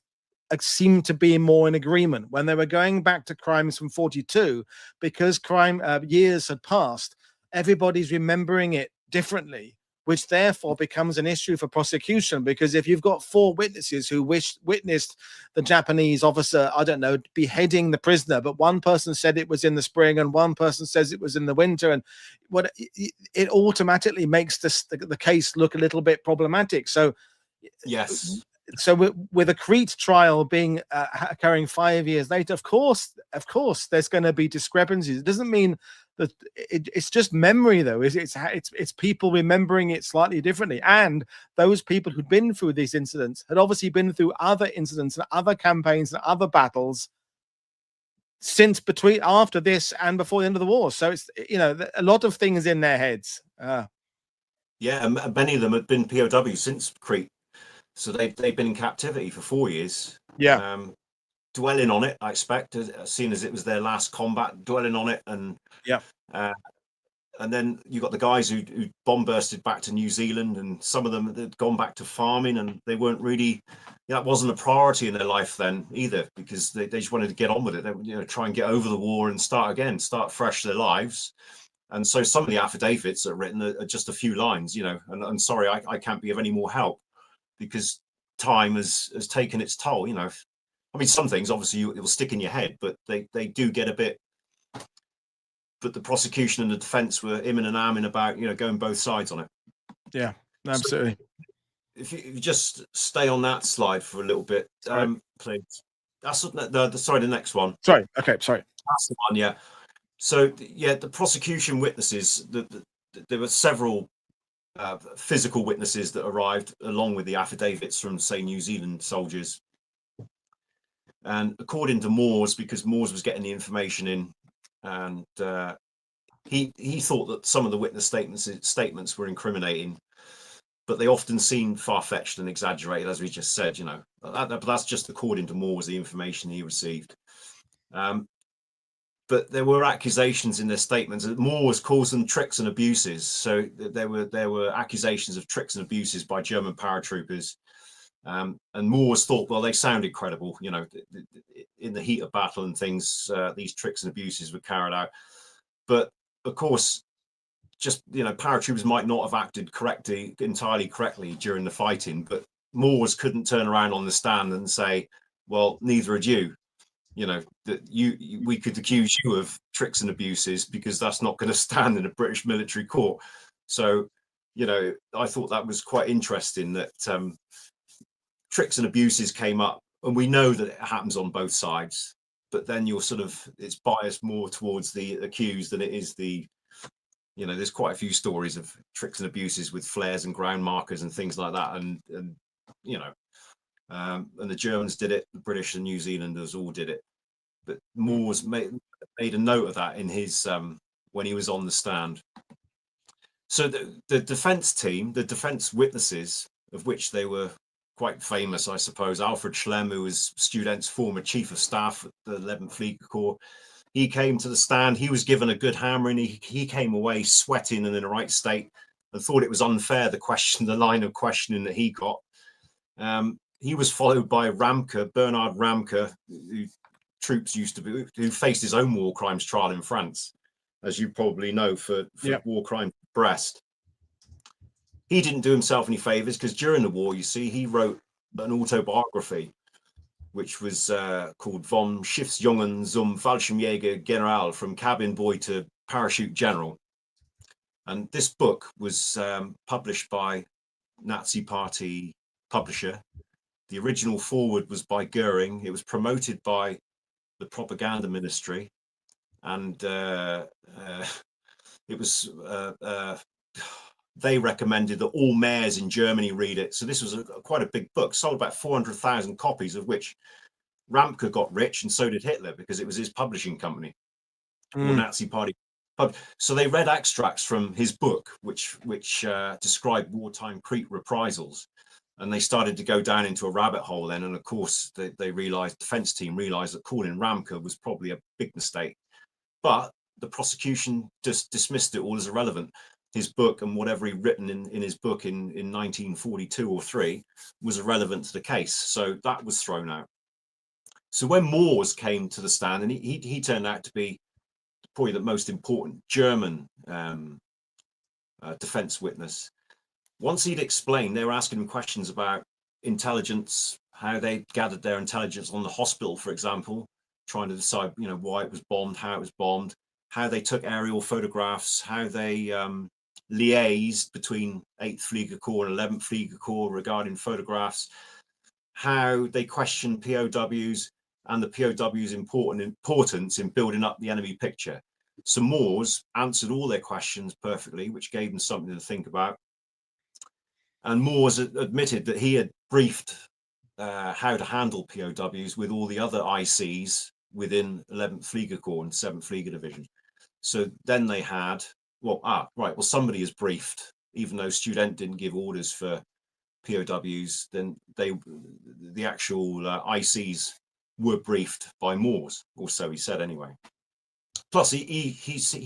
Speaker 1: seemed to be more in agreement when they were going back to crimes from 42, because crime years had passed. Everybody's remembering it differently, which therefore becomes an issue for prosecution, because if you've got 4 witnesses who witnessed the Japanese officer, I don't know, beheading the prisoner, but one person said it was in the spring and one person says it was in the winter, and what it automatically makes the case look a little bit problematic. So
Speaker 2: yes.
Speaker 1: So with a Crete trial being occurring 5 years later, of course, there's going to be discrepancies. It doesn't mean that it's just memory, though. It's people remembering it slightly differently, and those people who'd been through these incidents had obviously been through other incidents and other campaigns and other battles since after this and before the end of the war. So it's, you know, a lot of things in their heads.
Speaker 2: Yeah, and many of them had been POWs since Crete. So they've been in captivity for 4 years.
Speaker 1: Yeah.
Speaker 2: Dwelling on it, I expect, seeing as it was their last combat, dwelling on it, and
Speaker 1: yeah.
Speaker 2: And then you got the guys who bomb bursted back to New Zealand, and some of them had gone back to farming, and they weren't really, that wasn't a priority in their life then either, because they just wanted to get on with it. They would, you know, try and get over the war and start again, start fresh their lives. And so some of the affidavits that are written are just a few lines, you know, and I'm sorry, I can't be of any more help, because time has taken its toll. You know, I mean, some things obviously it will stick in your head, but they do get a bit. But the prosecution and the defense were im and ahhing about, you know, going both sides on it.
Speaker 1: Yeah, absolutely.
Speaker 2: So if you just stay on that slide for a little bit, please. That's sorry, the next one.
Speaker 1: Sorry. Okay, sorry.
Speaker 2: That's the one. Yeah. So yeah, the prosecution witnesses. There were several physical witnesses that arrived along with the affidavits from, say, New Zealand soldiers. And according to Moores, because Moores was getting the information in, and he thought that some of the witness statements were incriminating, but they often seemed far-fetched and exaggerated, as we just said. You know, but that's just according to Moores, the information he received. But there were accusations in their statements that Moores calls them tricks and abuses. So there were accusations of tricks and abuses by German paratroopers. And Moores thought, well, they sounded credible, you know, in the heat of battle and things, these tricks and abuses were carried out. But of course, just, you know, paratroopers might not have acted entirely correctly during the fighting, but Moores couldn't turn around on the stand and say, well, neither had you. You know, that we could accuse you of tricks and abuses, because that's not going to stand in a British military court. So, you know, I thought that was quite interesting that tricks and abuses came up, and we know that it happens on both sides, but then it's biased more towards the accused than it is the, you know, there's quite a few stories of tricks and abuses with flares and ground markers and things like that, and you know, And the Germans did it, the British and New Zealanders all did it. But Moores made a note of that in his when he was on the stand. So the defence team, the defence witnesses, of which they were quite famous, I suppose. Alfred Schlemm, who was Student's former chief of staff at the 11th Flieger Corps, he came to the stand. He was given a good hammering. He came away sweating and in the right state, and thought it was unfair, the line of questioning that he got. He was followed by Ramke, Bernard Ramke, who troops used to be, who faced his own war crimes trial in France, as you probably know, for
Speaker 1: Yep.
Speaker 2: war crime at Brest. He didn't do himself any favors, because during the war, you see, he wrote an autobiography, which was called Vom Schiffsjungen zum Fallschirmjäger-General, from cabin boy to parachute general. And this book was published by Nazi Party publisher. The original foreword was by Goering. It was promoted by the propaganda ministry, and it was they recommended that all mayors in Germany read it. So this was quite a big book, sold about 400,000 copies, of which Ramke got rich, and so did Hitler, because it was his publishing company, or Nazi Party. So they read extracts from his book, which described wartime Crete reprisals, and they started to go down into a rabbit hole then. And of course, they realized, defense team realized, that calling Ramke was probably a big mistake. But the prosecution just dismissed it all as irrelevant. His book and whatever he'd written in his book in 1942 or 3 was irrelevant to the case. So that was thrown out. So when Moores came to the stand, and he turned out to be probably the most important German defense witness. Once he'd explained, they were asking him questions about intelligence, how they gathered their intelligence on the hospital, for example, trying to decide, why it was bombed, how it was bombed, how they took aerial photographs, how they liaised between 8th Flieger Corps and 11th Flieger Corps regarding photographs, how they questioned POWs and the POWs' importance in building up the enemy picture. So Moores answered all their questions perfectly, which gave them something to think about. And Moores admitted that he had briefed how to handle POWs with all the other ICs within 11th Flieger Corps and 7th Flieger Division. So then they had, somebody is briefed, even though Student didn't give orders for POWs, then the actual ICs were briefed by Moores, or so he said anyway. Plus, he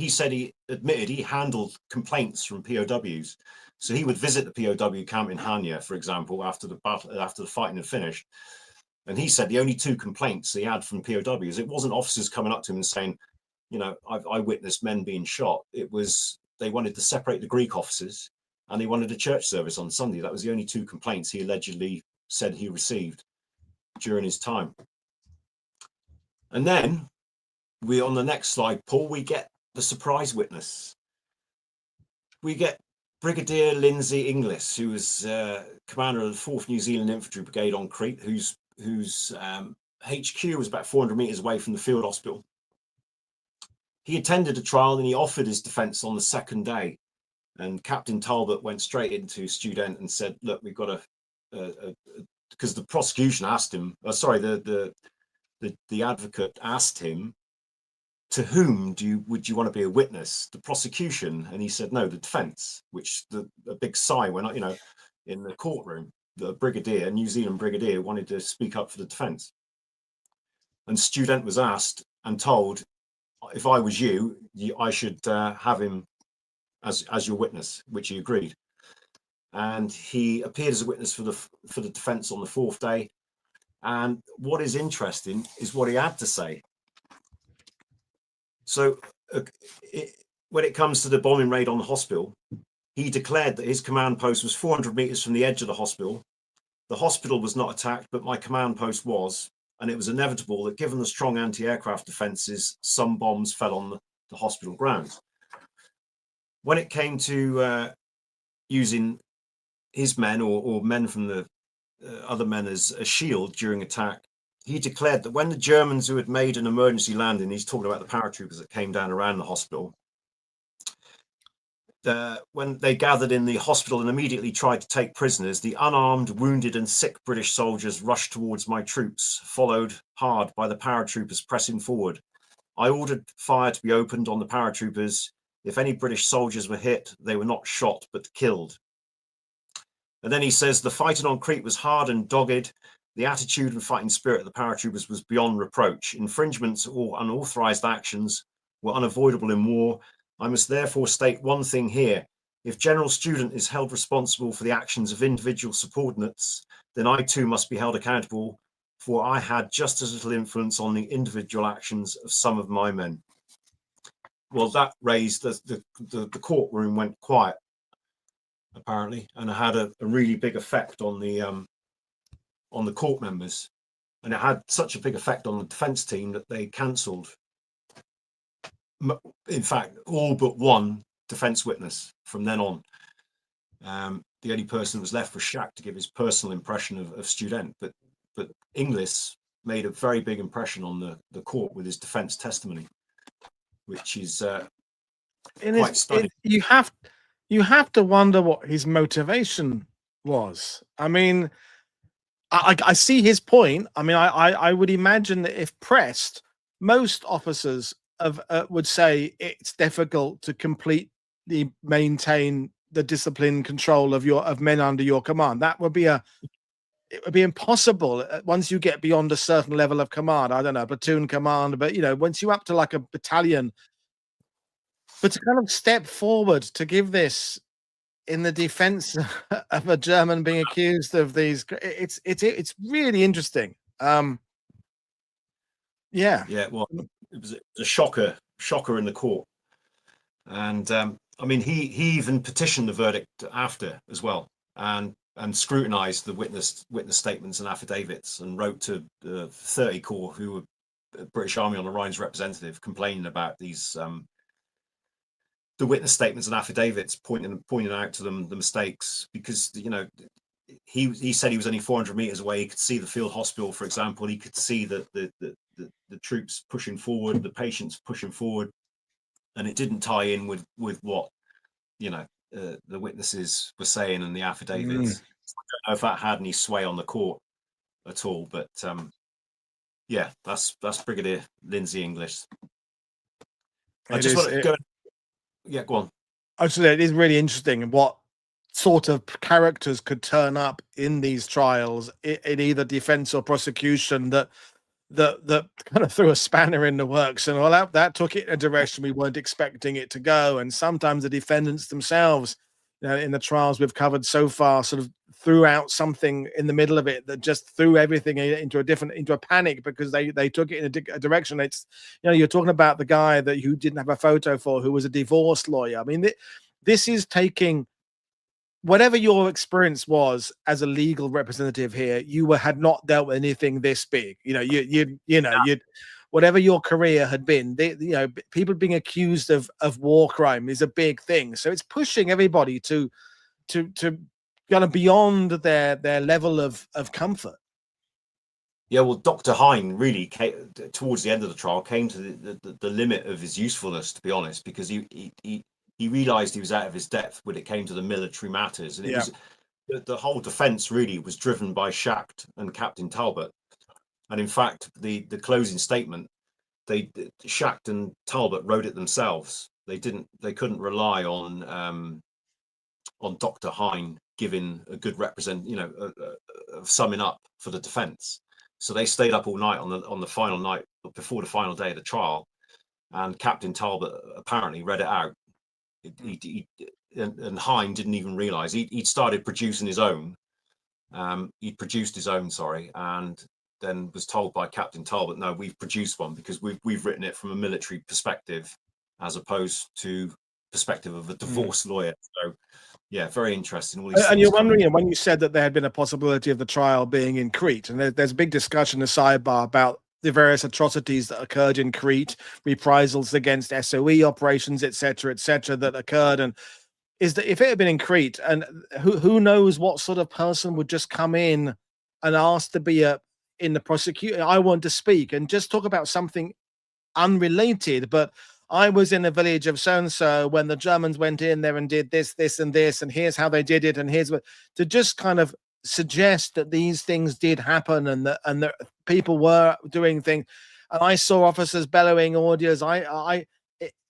Speaker 2: said, he admitted he handled complaints from POWs. So he would visit the POW camp in Hanya, for example, after the fighting had finished. And he said the only 2 complaints he had from POWs, it wasn't officers coming up to him and saying, I witnessed men being shot. It was, they wanted to separate the Greek officers, and they wanted a church service on Sunday. That was the only 2 complaints he allegedly said he received during his time. And then on the next slide, Paul, we get the surprise witness. We get Brigadier Lindsay Inglis, who was commander of the 4th New Zealand Infantry Brigade on Crete, whose HQ was about 400 meters away from the field hospital. He attended a trial and he offered his defense on the 2nd day. And Captain Talbot went straight into Student and said, look, we've got because the prosecution asked him, the advocate asked him, to whom would you want to be a witness? The prosecution? And he said, no, the defense, which a big sigh went up, in the courtroom. The brigadier, New Zealand brigadier, wanted to speak up for the defense. And Student was asked and told, if I was you, I should have him as your witness, which he agreed. And he appeared as a witness for the defense on the 4th day. And what is interesting is what he had to say. So when it comes to the bombing raid on the hospital, he declared that his command post was 400 meters from the edge of the hospital. The hospital was not attacked, but my command post was, and it was inevitable that given the strong anti-aircraft defenses, some bombs fell on the hospital grounds. When it came to using his men or men from the other men as a shield during attack, he declared that when the Germans who had made an emergency landing, he's talking about the paratroopers that came down around the hospital, when they gathered in the hospital and immediately tried to take prisoners, the unarmed, wounded and sick British soldiers rushed towards my troops, followed hard by the paratroopers pressing forward. I ordered fire to be opened on the paratroopers. If any British soldiers were hit, they were not shot but killed. And then he says, the fighting on Crete was hard and dogged. The attitude and fighting spirit of the paratroopers was beyond reproach. Infringements or unauthorized actions were unavoidable in war. I must therefore state one thing here. If General Student is held responsible for the actions of individual subordinates, then I too must be held accountable, for I had just as little influence on the individual actions of some of my men. Well, that raised the courtroom went quiet, apparently, and it had a really big effect on the court members, and it had such a big effect on the defence team that they cancelled, in fact, all but one defence witness from then on. The only person that was left was Schack to give his personal impression of Student, but Inglis made a very big impression on the court with his defence testimony, which is quite stunning.
Speaker 1: You have to wonder what his motivation was. I mean, I see his point. I mean, I would imagine that if pressed, most officers would say it's difficult to maintain the discipline control of men under your command. It would be impossible once you get beyond a certain level of command. I don't know, platoon command, but once you up to like a battalion. But to kind of step forward to give this in the defense of a German being accused of these, it's really interesting. Yeah.
Speaker 2: Well, it was a shocker in the court, and I mean, he even petitioned the verdict after as well, and scrutinised the witness statements and affidavits, and wrote to the 30 Corps, who were the British Army on the Rhine's representative, complaining about these the witness statements and affidavits, pointing out to them the mistakes, because he said he was only 400 meters away. He could see the field hospital, for example. He could see the troops pushing forward, the patients pushing forward, and it didn't tie in with what the witnesses were saying in the affidavits. So I don't know if that had any sway on the court at all, but yeah, that's Brigadier Lindsay Inglis. I just want to go. Yeah, go on.
Speaker 1: Actually, it is really interesting what sort of characters could turn up in these trials in either defense or prosecution that kind of threw a spanner in the works, and all that took it in a direction we weren't expecting it to go. And sometimes the defendants themselves, in the trials we've covered so far, sort of threw out something in the middle of it that just threw everything into a panic, because they took it in a direction. It's, you're talking about the guy that you didn't have a photo for, who was a divorce lawyer. I mean, this is taking whatever your experience was as a legal representative here. You had not dealt with anything this big. You'd whatever your career had been, people being accused of war crime is a big thing. So it's pushing everybody to kind of beyond their level of comfort.
Speaker 2: Yeah, well, Dr. Hein really towards the end of the trial came to the limit of his usefulness, to be honest, because he realized he was out of his depth when it came to the military matters, and it was the whole defense really was driven by Schacht and Captain Talbot. And in fact, the closing statement, Schacht and Talbot wrote it themselves. They couldn't rely on Dr. Hein giving a good summing up for the defense. So they stayed up all night on the final night before the final day of the trial, and Captain Talbot apparently read it out. And Hein didn't even realize he'd started producing his own. He'd produced his own, and then was told by Captain Talbot, no, we've produced one because we've written it from a military perspective as opposed to perspective of a divorce lawyer. So yeah, very interesting. All these
Speaker 1: and you're wondering, when you said that there had been a possibility of the trial being in Crete, and there's a big discussion in the sidebar about the various atrocities that occurred in Crete, reprisals against SOE operations, etc., that occurred. And is that if it had been in Crete, and who knows what sort of person would just come in and ask to be in the prosecution, I want to speak and just talk about something unrelated, but I was in a village of so-and-so when the Germans went in there and did this, this, and this, and here's how they did it, and here's what, to just kind of suggest that these things did happen and that people were doing things. And I saw officers bellowing orders.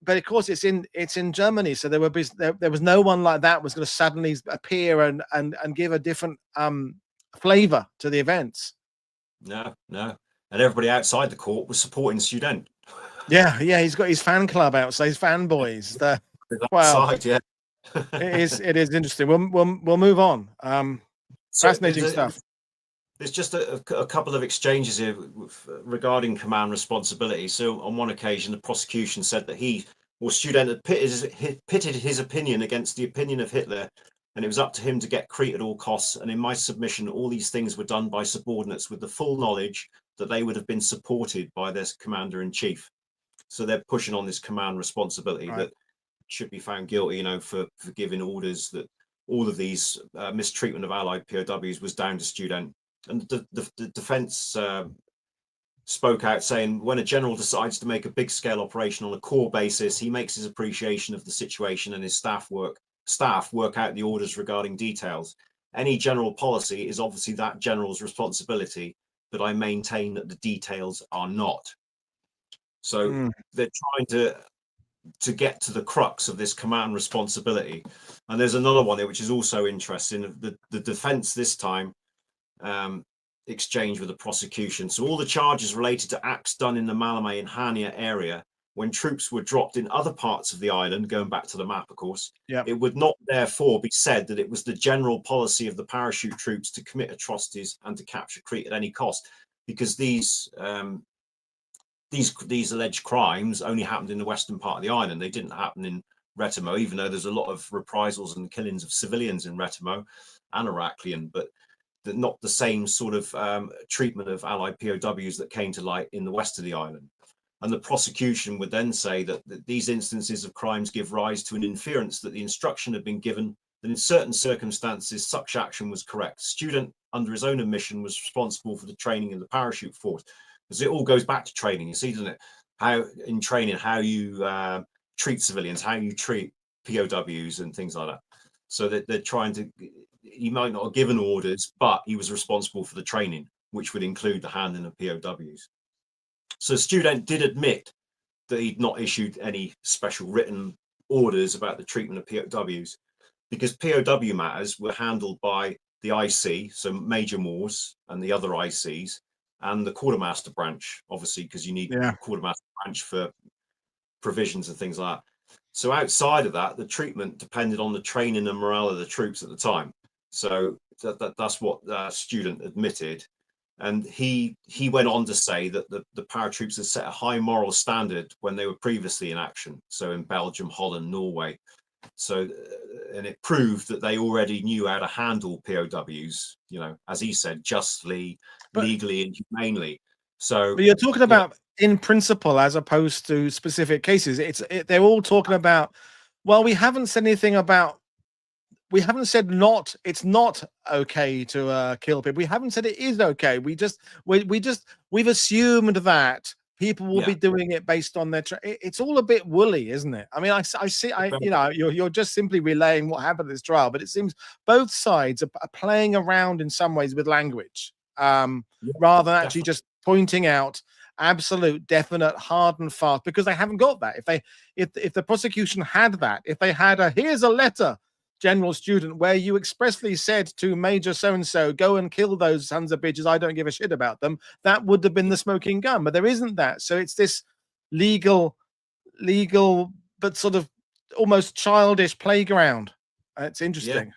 Speaker 1: But of course it's in Germany, so there was no one like that was going to suddenly appear and give a different flavor to the events.
Speaker 2: No, and everybody outside the court was supporting Student.
Speaker 1: Yeah, he's got his fan club outside, his fanboys.
Speaker 2: Outside, yeah.
Speaker 1: it is interesting. We'll move on. Fascinating stuff.
Speaker 2: There's just a couple of exchanges here regarding command responsibility. So on one occasion, the prosecution said that Student had pitted his opinion against the opinion of Hitler, and it was up to him to get Crete at all costs. And in my submission, all these things were done by subordinates with the full knowledge that they would have been supported by their commander-in-chief. So they're pushing on this command responsibility that should be found guilty, for giving orders that all of these mistreatment of Allied POWs was down to Student. And the defense spoke out saying, when a general decides to make a big scale operation on a core basis, he makes his appreciation of the situation and his staff work out the orders regarding details. Any general policy is obviously that general's responsibility, but I maintain that the details are not. So they're trying to get to the crux of this command responsibility. And there's another one here which is also interesting. The defense this time exchange with the prosecution. So all the charges related to acts done in the Malmö and Hania area when troops were dropped in other parts of the island, going back to the map, of course, it would not therefore be said that it was the general policy of the parachute troops to commit atrocities and to capture Crete at any cost, because these alleged crimes only happened in the western part of the island. They didn't happen in Retimo, even though there's a lot of reprisals and killings of civilians in Retimo and Heraklion, but not the same sort of treatment of Allied POWs that came to light in the west of the island. And the prosecution would then say that these instances of crimes give rise to an inference that the instruction had been given that in certain circumstances such action was correct. Student, under his own admission, was responsible for the training of the parachute force. Because it all goes back to training, you see, doesn't it? How in training, how you treat civilians, how you treat POWs and things like that. So that they're trying to, he might not have given orders, but he was responsible for the training, which would include the handling of POWs. So Student did admit that he'd not issued any special written orders about the treatment of POWs, because POW matters were handled by the IC, so Major Moores and the other ICs, and the quartermaster branch, obviously, because you need a quartermaster branch for provisions and things like that. So outside of that, the treatment depended on the training and morale of the troops at the time. So that's what Student admitted. And he went on to say that the paratroops had set a high moral standard when they were previously in action. So in Belgium, Holland, Norway. So, and it proved that they already knew how to handle POWs, as he said, justly, legally and humanely. So
Speaker 1: but you're talking about in principle as opposed to specific cases. They're all talking about, well, we haven't said anything about, we haven't said it's not okay to kill people. We haven't said it is okay. We've assumed that people will be doing it based on their it's all a bit woolly, isn't it? I mean, I see you're just simply relaying what happened at this trial, but it seems both sides are playing around in some ways with language, rather than actually just pointing out absolute, definite, hard and fast, because they haven't got that. If the prosecution had that, if they had here's a letter, General Student, where you expressly said to Major so-and-so, go and kill those sons of bitches, I don't give a shit about them, that would have been the smoking gun. But there isn't that. So it's this legal, but sort of almost childish playground. It's interesting.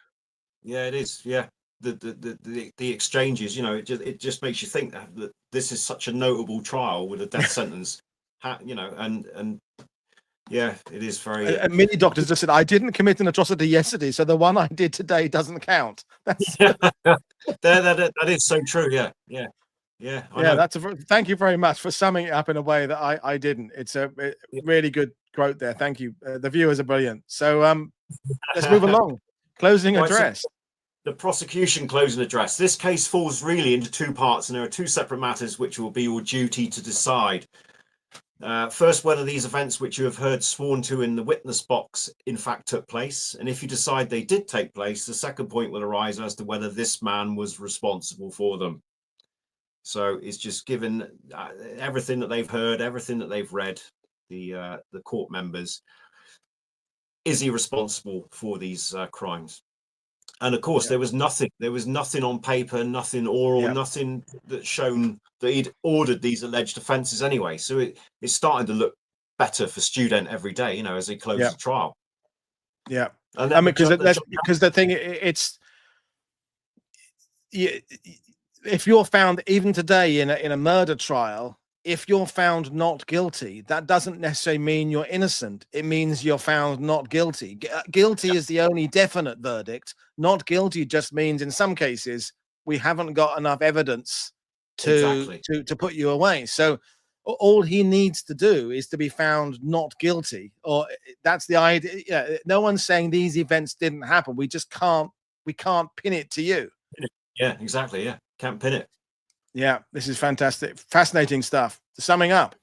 Speaker 2: Yeah, it is. Yeah. The exchanges, it just makes you think that this is such a notable trial with a death sentence, and yeah, it is very.
Speaker 1: Many doctors just said, I didn't commit an atrocity yesterday, so the one I did today doesn't count. That's
Speaker 2: that is so true. Yeah.
Speaker 1: Thank you very much for summing it up in a way that I didn't. It's a really good quote there. Thank you. The viewers are brilliant. So let's move along. Closing address.
Speaker 2: So the prosecution closing address. This case falls really into two parts, and there are two separate matters which will be your duty to decide. First, whether these events which you have heard sworn to in the witness box in fact took place, and if you decide they did take place, the second point will arise as to whether this man was responsible for them. So it's just given everything that they've heard, everything that they've read, the court members. Is he responsible for these crimes? And of course, there was nothing on paper, nothing oral, nothing that's shown that he'd ordered these alleged offences anyway. So it's starting to look better for Student every day, you know, as they close the trial.
Speaker 1: Yeah,
Speaker 2: and
Speaker 1: I mean, because the thing, it's if you're found even today in a murder trial, if you're found not guilty, that doesn't necessarily mean you're innocent. It means you're found not guilty. Guilty is the only definite verdict. Not guilty just means in some cases we haven't got enough evidence to put you away. So all he needs to do is to be found not guilty, or that's the idea. Yeah, no one's saying these events didn't happen. We just can't pin it to you.
Speaker 2: Yeah, exactly. Yeah, can't pin it.
Speaker 1: Yeah, this is fantastic, fascinating stuff. Summing up.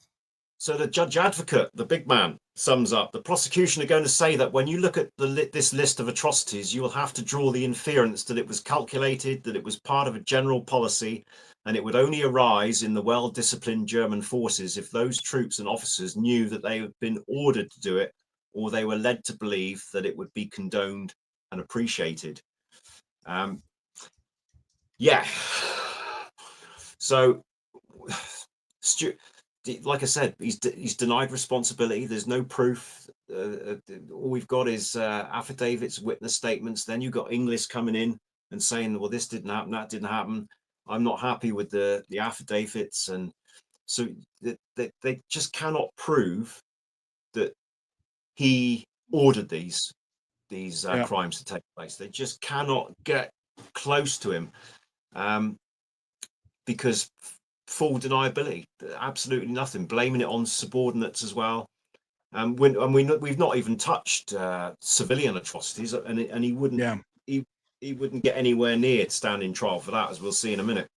Speaker 2: So the judge advocate, the big man, sums up. The prosecution are going to say that when you look at this list of atrocities, you will have to draw the inference that it was calculated, that it was part of a general policy, and it would only arise in the well-disciplined German forces if those troops and officers knew that they had been ordered to do it, or they were led to believe that it would be condoned and appreciated. Yeah. So, like I said, he's denied responsibility. There's no proof. All we've got is affidavits, witness statements. Then you've got English coming in and saying, well, this didn't happen, that didn't happen. I'm not happy with the affidavits. And so they just cannot prove that he ordered these crimes to take place. They just cannot get close to him. Because full deniability, absolutely nothing, blaming it on subordinates as well. We've not even touched civilian atrocities, and he wouldn't he wouldn't get anywhere near standing trial for that, as we'll see in a minute.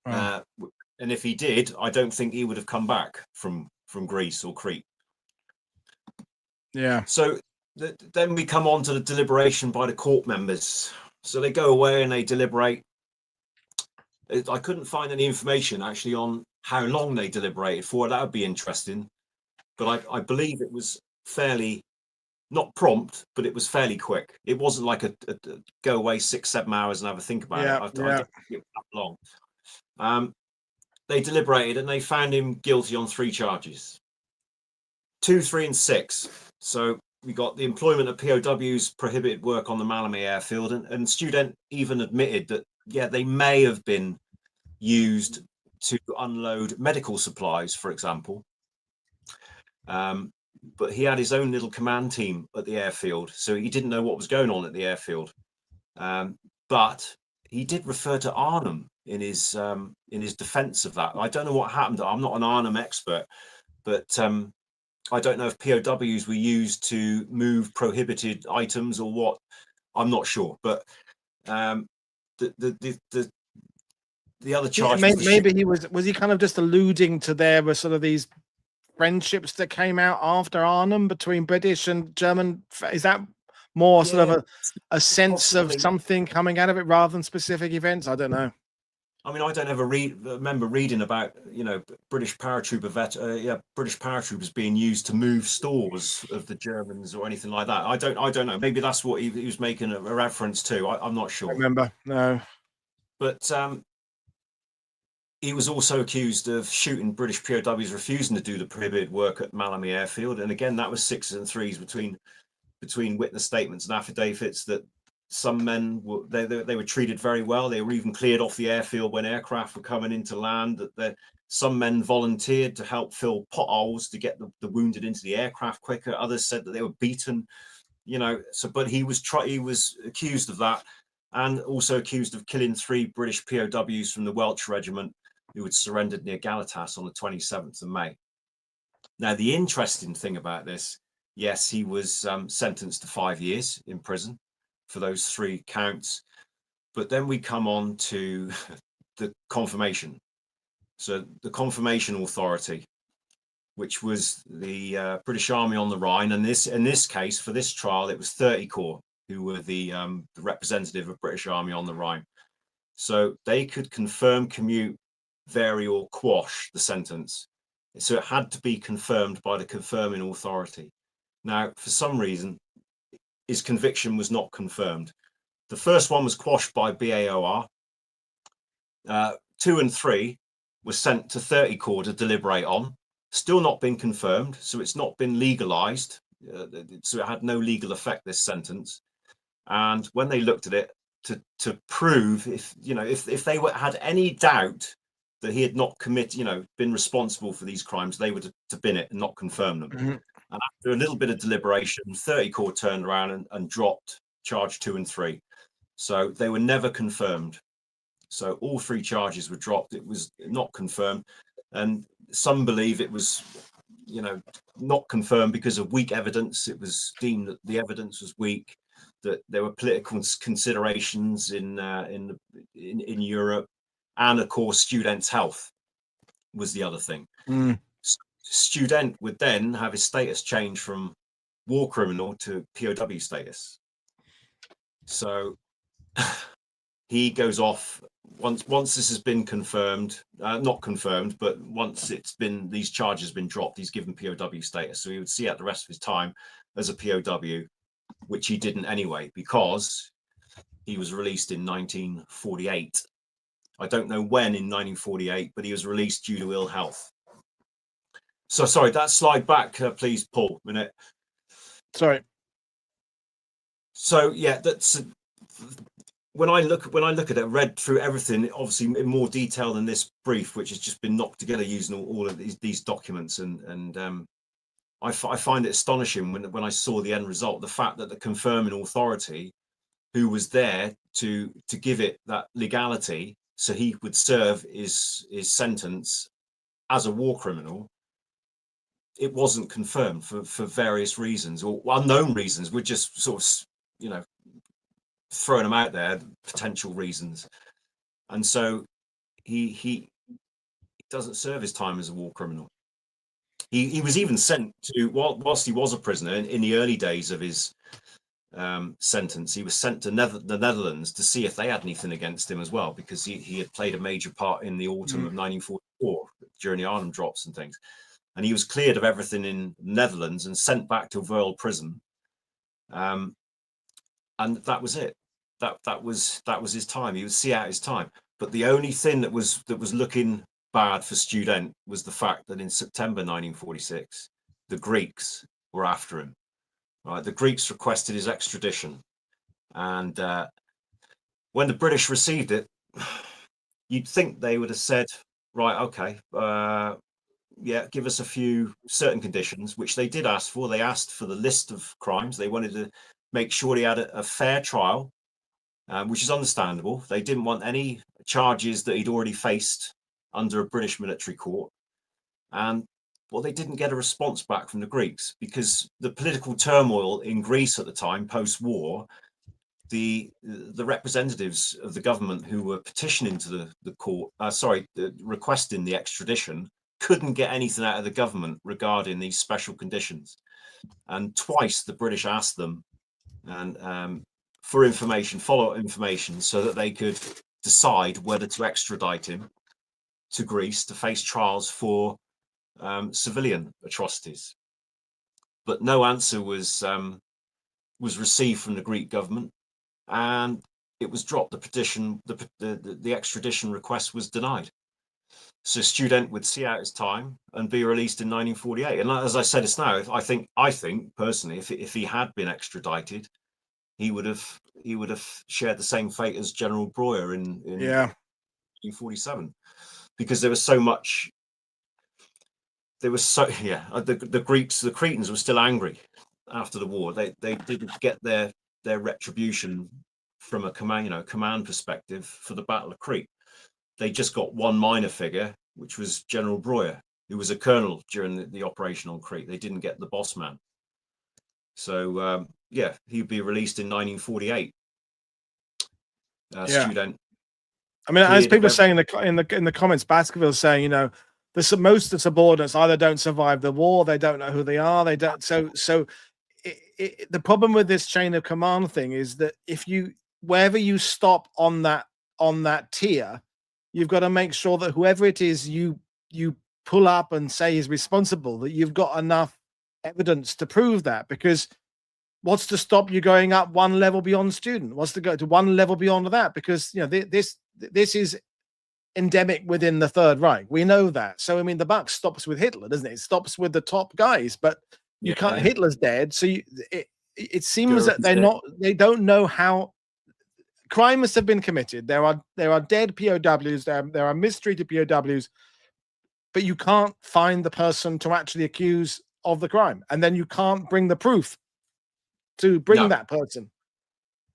Speaker 2: And if he did, I don't think he would have come back from Greece or Crete.
Speaker 1: Yeah.
Speaker 2: So then we come on to the deliberation by the court members. So they go away and they deliberate. I couldn't find any information actually on how long they deliberated for. That would be interesting. But I believe it was fairly, not prompt, but it was fairly quick. It wasn't like a go away 6-7 hours and have a think about it. I didn't think it was that long. They deliberated and they found him guilty on 3 charges. 2, 3, and 6. So we got the employment of POWs, prohibited work on the Malmö airfield, and Student even admitted that, yeah, they may have been used to unload medical supplies, for example. But he had his own little command team at the airfield, so he didn't know what was going on at the airfield. But he did refer to Arnhem in his defense of that. I don't know what happened. I'm not an Arnhem expert, but I don't know if POWs were used to move prohibited items or what. I'm not sure, but the other charge,
Speaker 1: maybe he was he kind of just alluding to there were sort of these friendships that came out after Arnhem between British and German. Is that more sort of a sense of something coming out of it rather than specific events? I don't know.
Speaker 2: I mean, I don't ever remember reading about, you know, British paratroopers being used to move stores of the Germans or anything like that. I don't know. Maybe that's what he was making a reference to. I'm not sure.
Speaker 1: I remember, no.
Speaker 2: But he was also accused of shooting British POWs refusing to do the prohibited work at Malmö airfield, and again that was 6s and 3s between witness statements and affidavits that some men were they were treated very well. They were even cleared off the airfield when aircraft were coming into land. That some men volunteered to help fill potholes to get the wounded into the aircraft quicker. Others said that they were beaten, you know. So, but he was accused of that, and also accused of killing 3 British POWs from the Welsh regiment who had surrendered near Galatas on the 27th of May. Now, the interesting thing about this, yes, he was sentenced to 5 years in prison for those 3 counts. But then we come on to the confirmation. So the confirmation authority. which was the British Army on the Rhine. And in this case, for this trial, it was 30 Corps who were the representative of British Army on the Rhine. So they could confirm, commute, vary, or quash the sentence. So it had to be confirmed by the confirming authority. Now, for some reason, his conviction was not confirmed. The first one was quashed by BAOR. 2 and 3 was sent to 30 Corps to deliberate on. Still not been confirmed, so it's not been legalized. So it had no legal effect, this sentence. And when they looked at it to prove if they had any doubt that he had not been responsible for these crimes, they would have bin it and not confirm them.
Speaker 1: Mm-hmm.
Speaker 2: And after a little bit of deliberation, 30 Corps turned around and dropped charge 2 and 3. So they were never confirmed. So all 3 charges were dropped. It was not confirmed. And some believe it was, not confirmed because of weak evidence. It was deemed that the evidence was weak, that there were political considerations in Europe, and of course, students' health was the other thing.
Speaker 1: Mm.
Speaker 2: Student would then have his status change from war criminal to POW status. So he goes off once this has been confirmed, not confirmed, but once these charges have been dropped, he's given POW status. So he would see out the rest of his time as a POW, which he didn't anyway, because he was released in 1948. I don't know when in 1948, but he was released due to ill health. So sorry, that slide back, please, Paul, a minute.
Speaker 1: Sorry.
Speaker 2: So yeah, that's when I look at it, read through everything, obviously in more detail than this brief, which has just been knocked together using all of these documents, and I find it astonishing when I saw the end result, the fact that the confirming authority, who was there to give it that legality, so he would serve his sentence as a war criminal, it wasn't confirmed for various reasons, or unknown reasons. We're just sort of, throwing them out there, potential reasons. And so he doesn't serve his time as a war criminal. He was even sent to, whilst he was a prisoner in the early days of his sentence, he was sent to the Netherlands to see if they had anything against him as well, because he had played a major part in the autumn of 1944 during the Arnhem drops and things. And he was cleared of everything in the Netherlands and sent back to World prison. And that was it. That was his time. He would see out his time. But the only thing that was looking bad for Student was the fact that in September 1946, the Greeks were after him. Right, the Greeks requested his extradition, and when the British received it, you'd think they would have said, right, okay, yeah, give us a few certain conditions, which they did ask for. They asked for the list of crimes. They wanted to make sure he had a fair trial, which is understandable. They didn't want any charges that he'd already faced under a British military court. And well, they didn't get a response back from the Greeks, because the political turmoil in Greece at the time, post-war, the representatives of the government who were petitioning to the court, requesting the extradition, couldn't get anything out of the government regarding these special conditions. And twice the British asked them and for information, follow-up information, so that they could decide whether to extradite him to Greece to face trials for civilian atrocities. But no answer was received from the Greek government, and it was dropped. The petition, the extradition request was denied. So Student would see out his time and be released in 1948. And as I said, it's now, I think personally, if he had been extradited, he would have shared the same fate as General Breuer in 1947, because there was so much. There was the Greeks, the Cretans were still angry after the war. They didn't get their retribution from a command perspective for the Battle of Crete. They just got one minor figure, which was General Breuer, who was a colonel during the operation on Crete. They didn't get the boss man. So he'd be released in 1948. Student.
Speaker 1: I mean, as people are saying in the comments, Baskerville's saying, most of the subordinates either don't survive the war, they don't know who they are, they don't. So the problem with this chain of command thing is that wherever you stop on that tier, you've got to make sure that whoever it is you pull up and say is responsible, that you've got enough evidence to prove that. Because what's to stop you going up one level beyond student? What's to go to one level beyond that? Because this is endemic within the Third Reich. We know that. So I mean, the buck stops with Hitler, doesn't it? It stops with the top guys, but you can't. Yeah. Hitler's dead, so it seems that they don't know how crimes have been committed. There are dead POWs. There are mistreated POWs, but you can't find the person to actually accuse of the crime, and then you can't bring the proof to bring that person.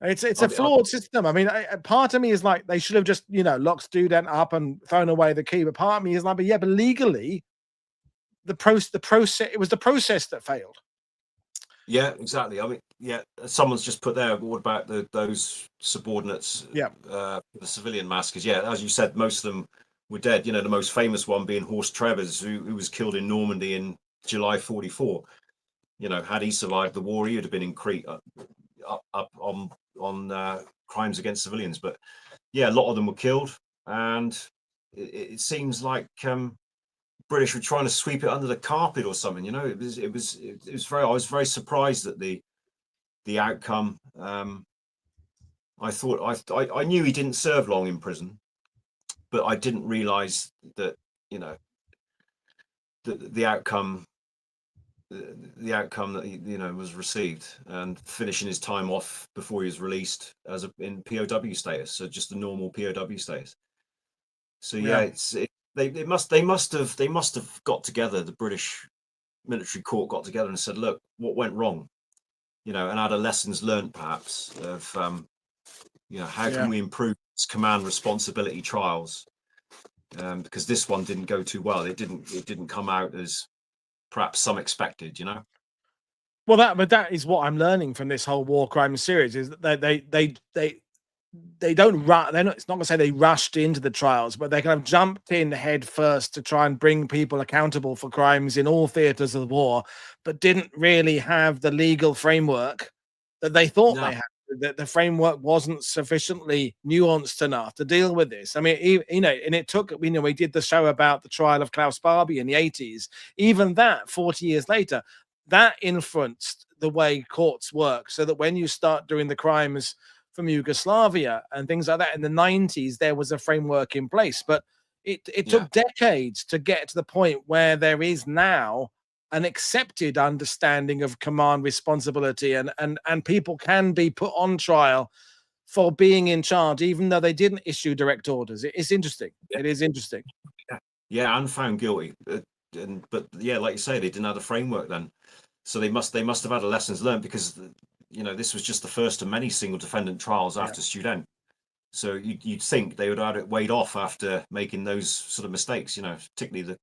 Speaker 1: It's a flawed system. I mean, part of me is like, they should have just, locked student up and thrown away the key. But part of me is like, but legally, the process, it was the process that failed.
Speaker 2: Yeah, exactly. I mean, someone's just put there, what about those subordinates?
Speaker 1: Yeah.
Speaker 2: The civilian massacres. Yeah, as you said, most of them were dead. The most famous one being Horst Trebers, who was killed in Normandy in July 44. Had he survived the war, he would have been in Crete up on crimes against civilians. But yeah, a lot of them were killed, and it seems like British were trying to sweep it under the carpet or something. It was very. I was very surprised at the outcome. I knew he didn't serve long in prison, but I didn't realise that the outcome. The outcome that he was received, and finishing his time off before he was released in POW status, so just the normal POW status. So they must have got together. The British military court got together and said, look, what went wrong, and had a lessons learned perhaps of how can we improve this command responsibility trials, because this one didn't go too well. It didn't come out as perhaps some expected,
Speaker 1: Well, that is what I'm learning from this whole war crime series, is that they don't rush. It's not going to say they rushed into the trials, but they kind of jumped in head first to try and bring people accountable for crimes in all theaters of the war, but didn't really have the legal framework that they thought they had. That the framework wasn't sufficiently nuanced enough to deal with this. I mean, and it took, we did the show about the trial of Klaus Barbie in the 80s. Even that, 40 years later, that influenced the way courts work, so that when you start doing the crimes from Yugoslavia and things like that in the 90s, there was a framework in place. But it took decades to get to the point where there is now an accepted understanding of command responsibility, and people can be put on trial for being in charge, even though they didn't issue direct orders. It's interesting. Yeah. It is interesting.
Speaker 2: Yeah, and found guilty. But like you say, they didn't have a framework then. So they must have had a lessons learned, because this was just the first of many single defendant trials after Student. So you'd think they would have had it weighed off after making those sort of mistakes, particularly the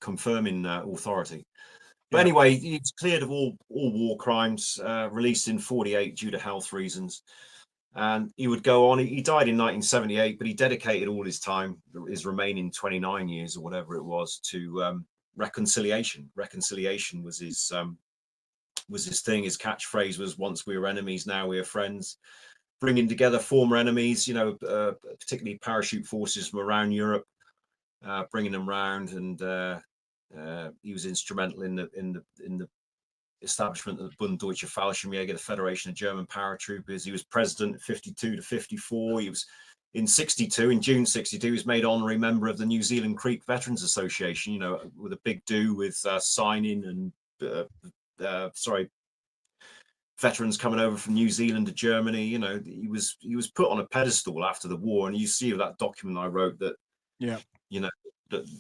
Speaker 2: confirming authority. But anyway, he's cleared of all war crimes, released in 48 due to health reasons. And he would go on. He died in 1978, but he dedicated all his time, his remaining 29 years or whatever it was, to reconciliation. Reconciliation was his thing. His catchphrase was, once we were enemies, now we are friends. Bringing together former enemies, particularly parachute forces from around Europe, bringing them round, and he was instrumental in the establishment of the Bund Deutsche Fallschirmjäger, the Federation of German Paratroopers. He was president 52 to 54. He was in 62, in June 62, he was made honorary member of the New Zealand Crete Veterans Association, with a big do with signing and veterans coming over from New Zealand to Germany. He was put on a pedestal after the war, and you see that document I wrote that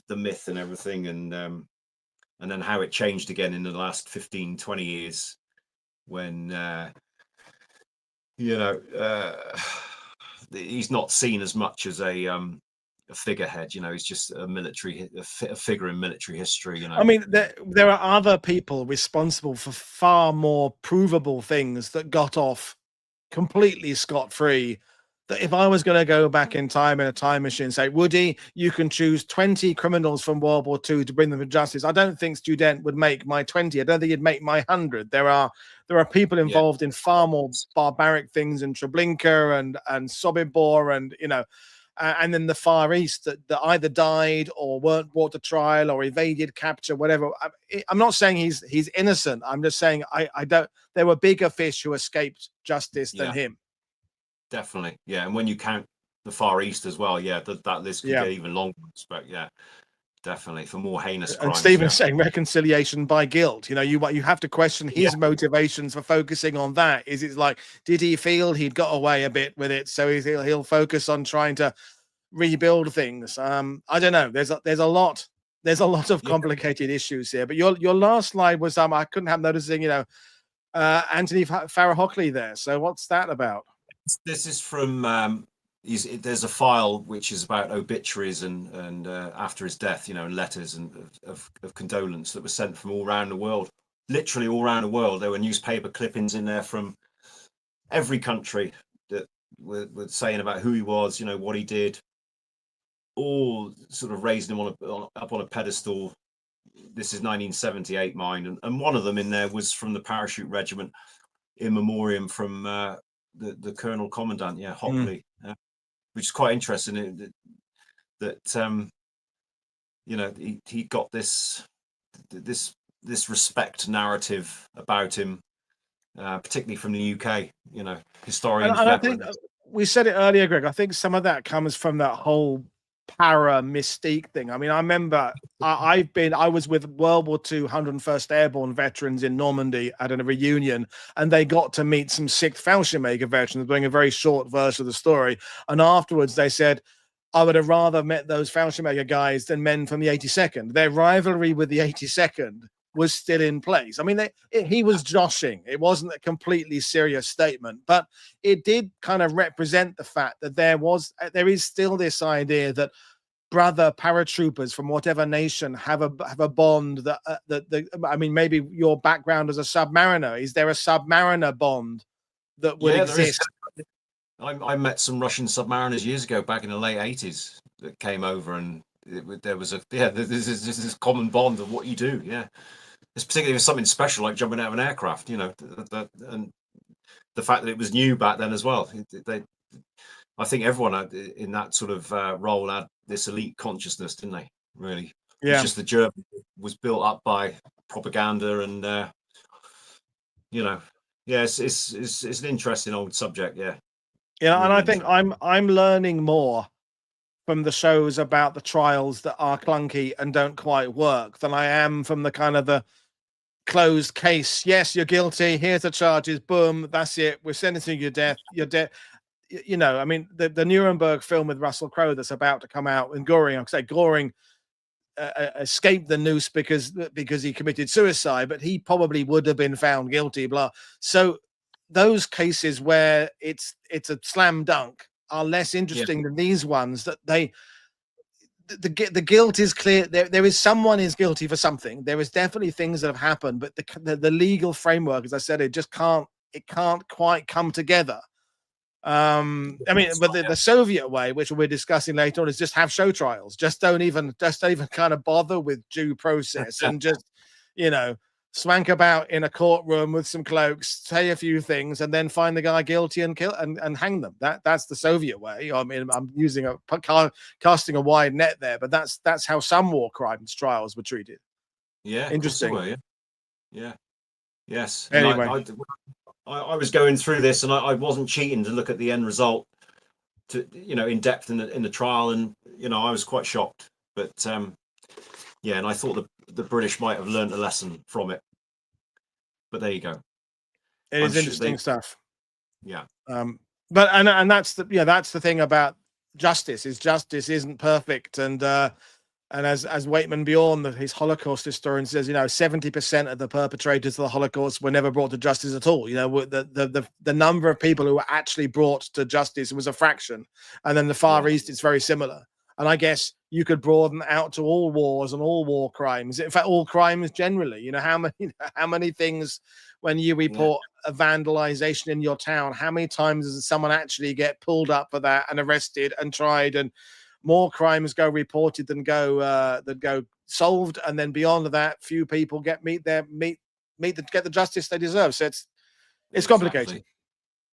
Speaker 2: the myth and everything, and then how it changed again in the last 15, 20 years, when he's not seen as much as a figurehead. He's just a figure in military history.
Speaker 1: I mean, there are other people responsible for far more provable things that got off completely scot-free that if I was going to go back in time in a time machine and say, Woody, you can choose 20 criminals from World War II to bring them to justice, I don't think Student would make my 20. I don't think he'd make my 100. There are people involved in far more barbaric things in Treblinka and Sobibor and, you know, and then the Far East that either died or weren't brought to trial or evaded capture, whatever. I'm not saying he's innocent. I'm just saying I don't. There were bigger fish who escaped justice than him.
Speaker 2: Definitely, yeah. And when you count the Far East as well, yeah, that list could get even longer. But yeah, definitely for more heinous crimes.
Speaker 1: And Stephen's saying reconciliation by guilt. You know, you have to question his motivations for focusing on that. Is it like, did he feel he'd got away a bit with it, so he'll focus on trying to rebuild things? I don't know. There's a lot of complicated issues here. But your last slide was I couldn't help noticing, you know, Anthony Farrah Hockley there. So what's that about?
Speaker 2: This is from there's a file which is about obituaries and after his death, you know, and letters and of condolence that were sent from all around the world, literally all around the world. There were newspaper clippings in there from every country that were saying about who he was, you know, what he did, all sort of raising him up on a pedestal. This is 1978, mind, and one of them in there was from the Parachute Regiment, in memoriam from the Colonel Commandant, Hockley, which is quite interesting. That you know, he got this respect narrative about him, particularly from the UK. You know, historians.
Speaker 1: And I think we said it earlier, Greg. I think some of that comes from that whole para mystique thing. I mean, I remember I was with World War II 101st Airborne veterans in Normandy at a reunion, and they got to meet some 6th Fallschirmjäger veterans doing a very short verse of the story. And afterwards they said, I would have rather met those Fallschirmjäger guys than men from the 82nd. Their rivalry with the 82nd was still in place. I mean, he was joshing. It wasn't a completely serious statement, but it did kind of represent the fact that there is still this idea that brother paratroopers from whatever nation have a bond that I mean, maybe your background as a submariner, is there a submariner bond that would exist?
Speaker 2: I met some Russian submariners years ago, back in the late 80s, that came over, and there was this common bond of what you do. Yeah, it's particularly something special like jumping out of an aircraft. You know, and the fact that it was new back then as well. I think everyone in that sort of role had this elite consciousness, didn't they? Really, it's just the German was built up by propaganda, and you know, it's an interesting old subject. Yeah,
Speaker 1: really, and I think I'm learning more from the shows about the trials that are clunky and don't quite work than I am from the kind of the closed case. Yes, you're guilty. Here's the charges. Boom. That's it. We're sentencing you to death. You're dead. You know, I mean, the Nuremberg film with Russell Crowe that's about to come out, and Goring, Goring escaped the noose because he committed suicide, but he probably would have been found guilty. Blah. So those cases where it's a slam dunk are less interesting than these ones. That the guilt is clear. There is someone is guilty for something. There is definitely things that have happened, but the legal framework, as I said, it just can't quite come together. I mean, but the Soviet way, which we're discussing later on, is just have show trials. Just don't even kind of bother with due process, and just, you know, swank about in a courtroom with some cloaks, say a few things, and then find the guy guilty and kill and hang them. That's the Soviet way. I mean, I'm using casting a wide net there, but that's how some war crimes trials were treated.
Speaker 2: Yeah,
Speaker 1: interesting.
Speaker 2: Were, yeah. Yes.
Speaker 1: Anyway.
Speaker 2: I was going through this, and I wasn't cheating to look at the end result, to, you know, in depth in the trial, and you know, I was quite shocked. But yeah, and I thought the British might have learned a lesson from it. But there you go.
Speaker 1: It is interesting stuff.
Speaker 2: Yeah.
Speaker 1: But and that's the thing about justice. Is justice isn't perfect, and as Waitman Bjorn, his Holocaust historian, says, you know, 70% of the perpetrators of the Holocaust were never brought to justice at all. You know, the number of people who were actually brought to justice was a fraction. And then the Far East is very similar. And I guess you could broaden out to all wars and all war crimes. In fact, all crimes generally. You know, how many things when you report a vandalization in your town? How many times does someone actually get pulled up for that and arrested and tried? And more crimes go reported than go solved, and then beyond that, few people get get the justice they deserve. So it's complicated.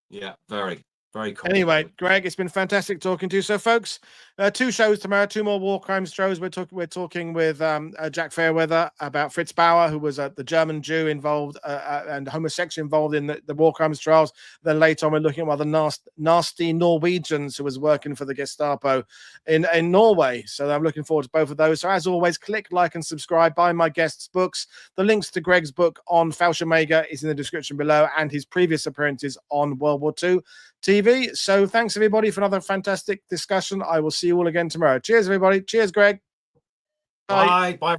Speaker 2: Yeah, very complicated.
Speaker 1: Anyway, Greg, it's been fantastic talking to you. So, folks, 2 shows tomorrow, 2 more war crimes shows. We're talking with Jack Fairweather about Fritz Bauer, who was the German Jew involved and homosexual involved in the war crimes trials. Then later on, we're looking at one of the nasty Norwegians who was working for the Gestapo in Norway. So I'm looking forward to both of those. So as always, click, like, and subscribe. Buy my guests' books. The links to Greg's book on Fallschirmjäger is in the description below, and his previous appearances on World War II TV. So thanks everybody for another fantastic discussion. I will see you all again tomorrow. Cheers everybody. Cheers, Greg.
Speaker 2: Bye. Bye.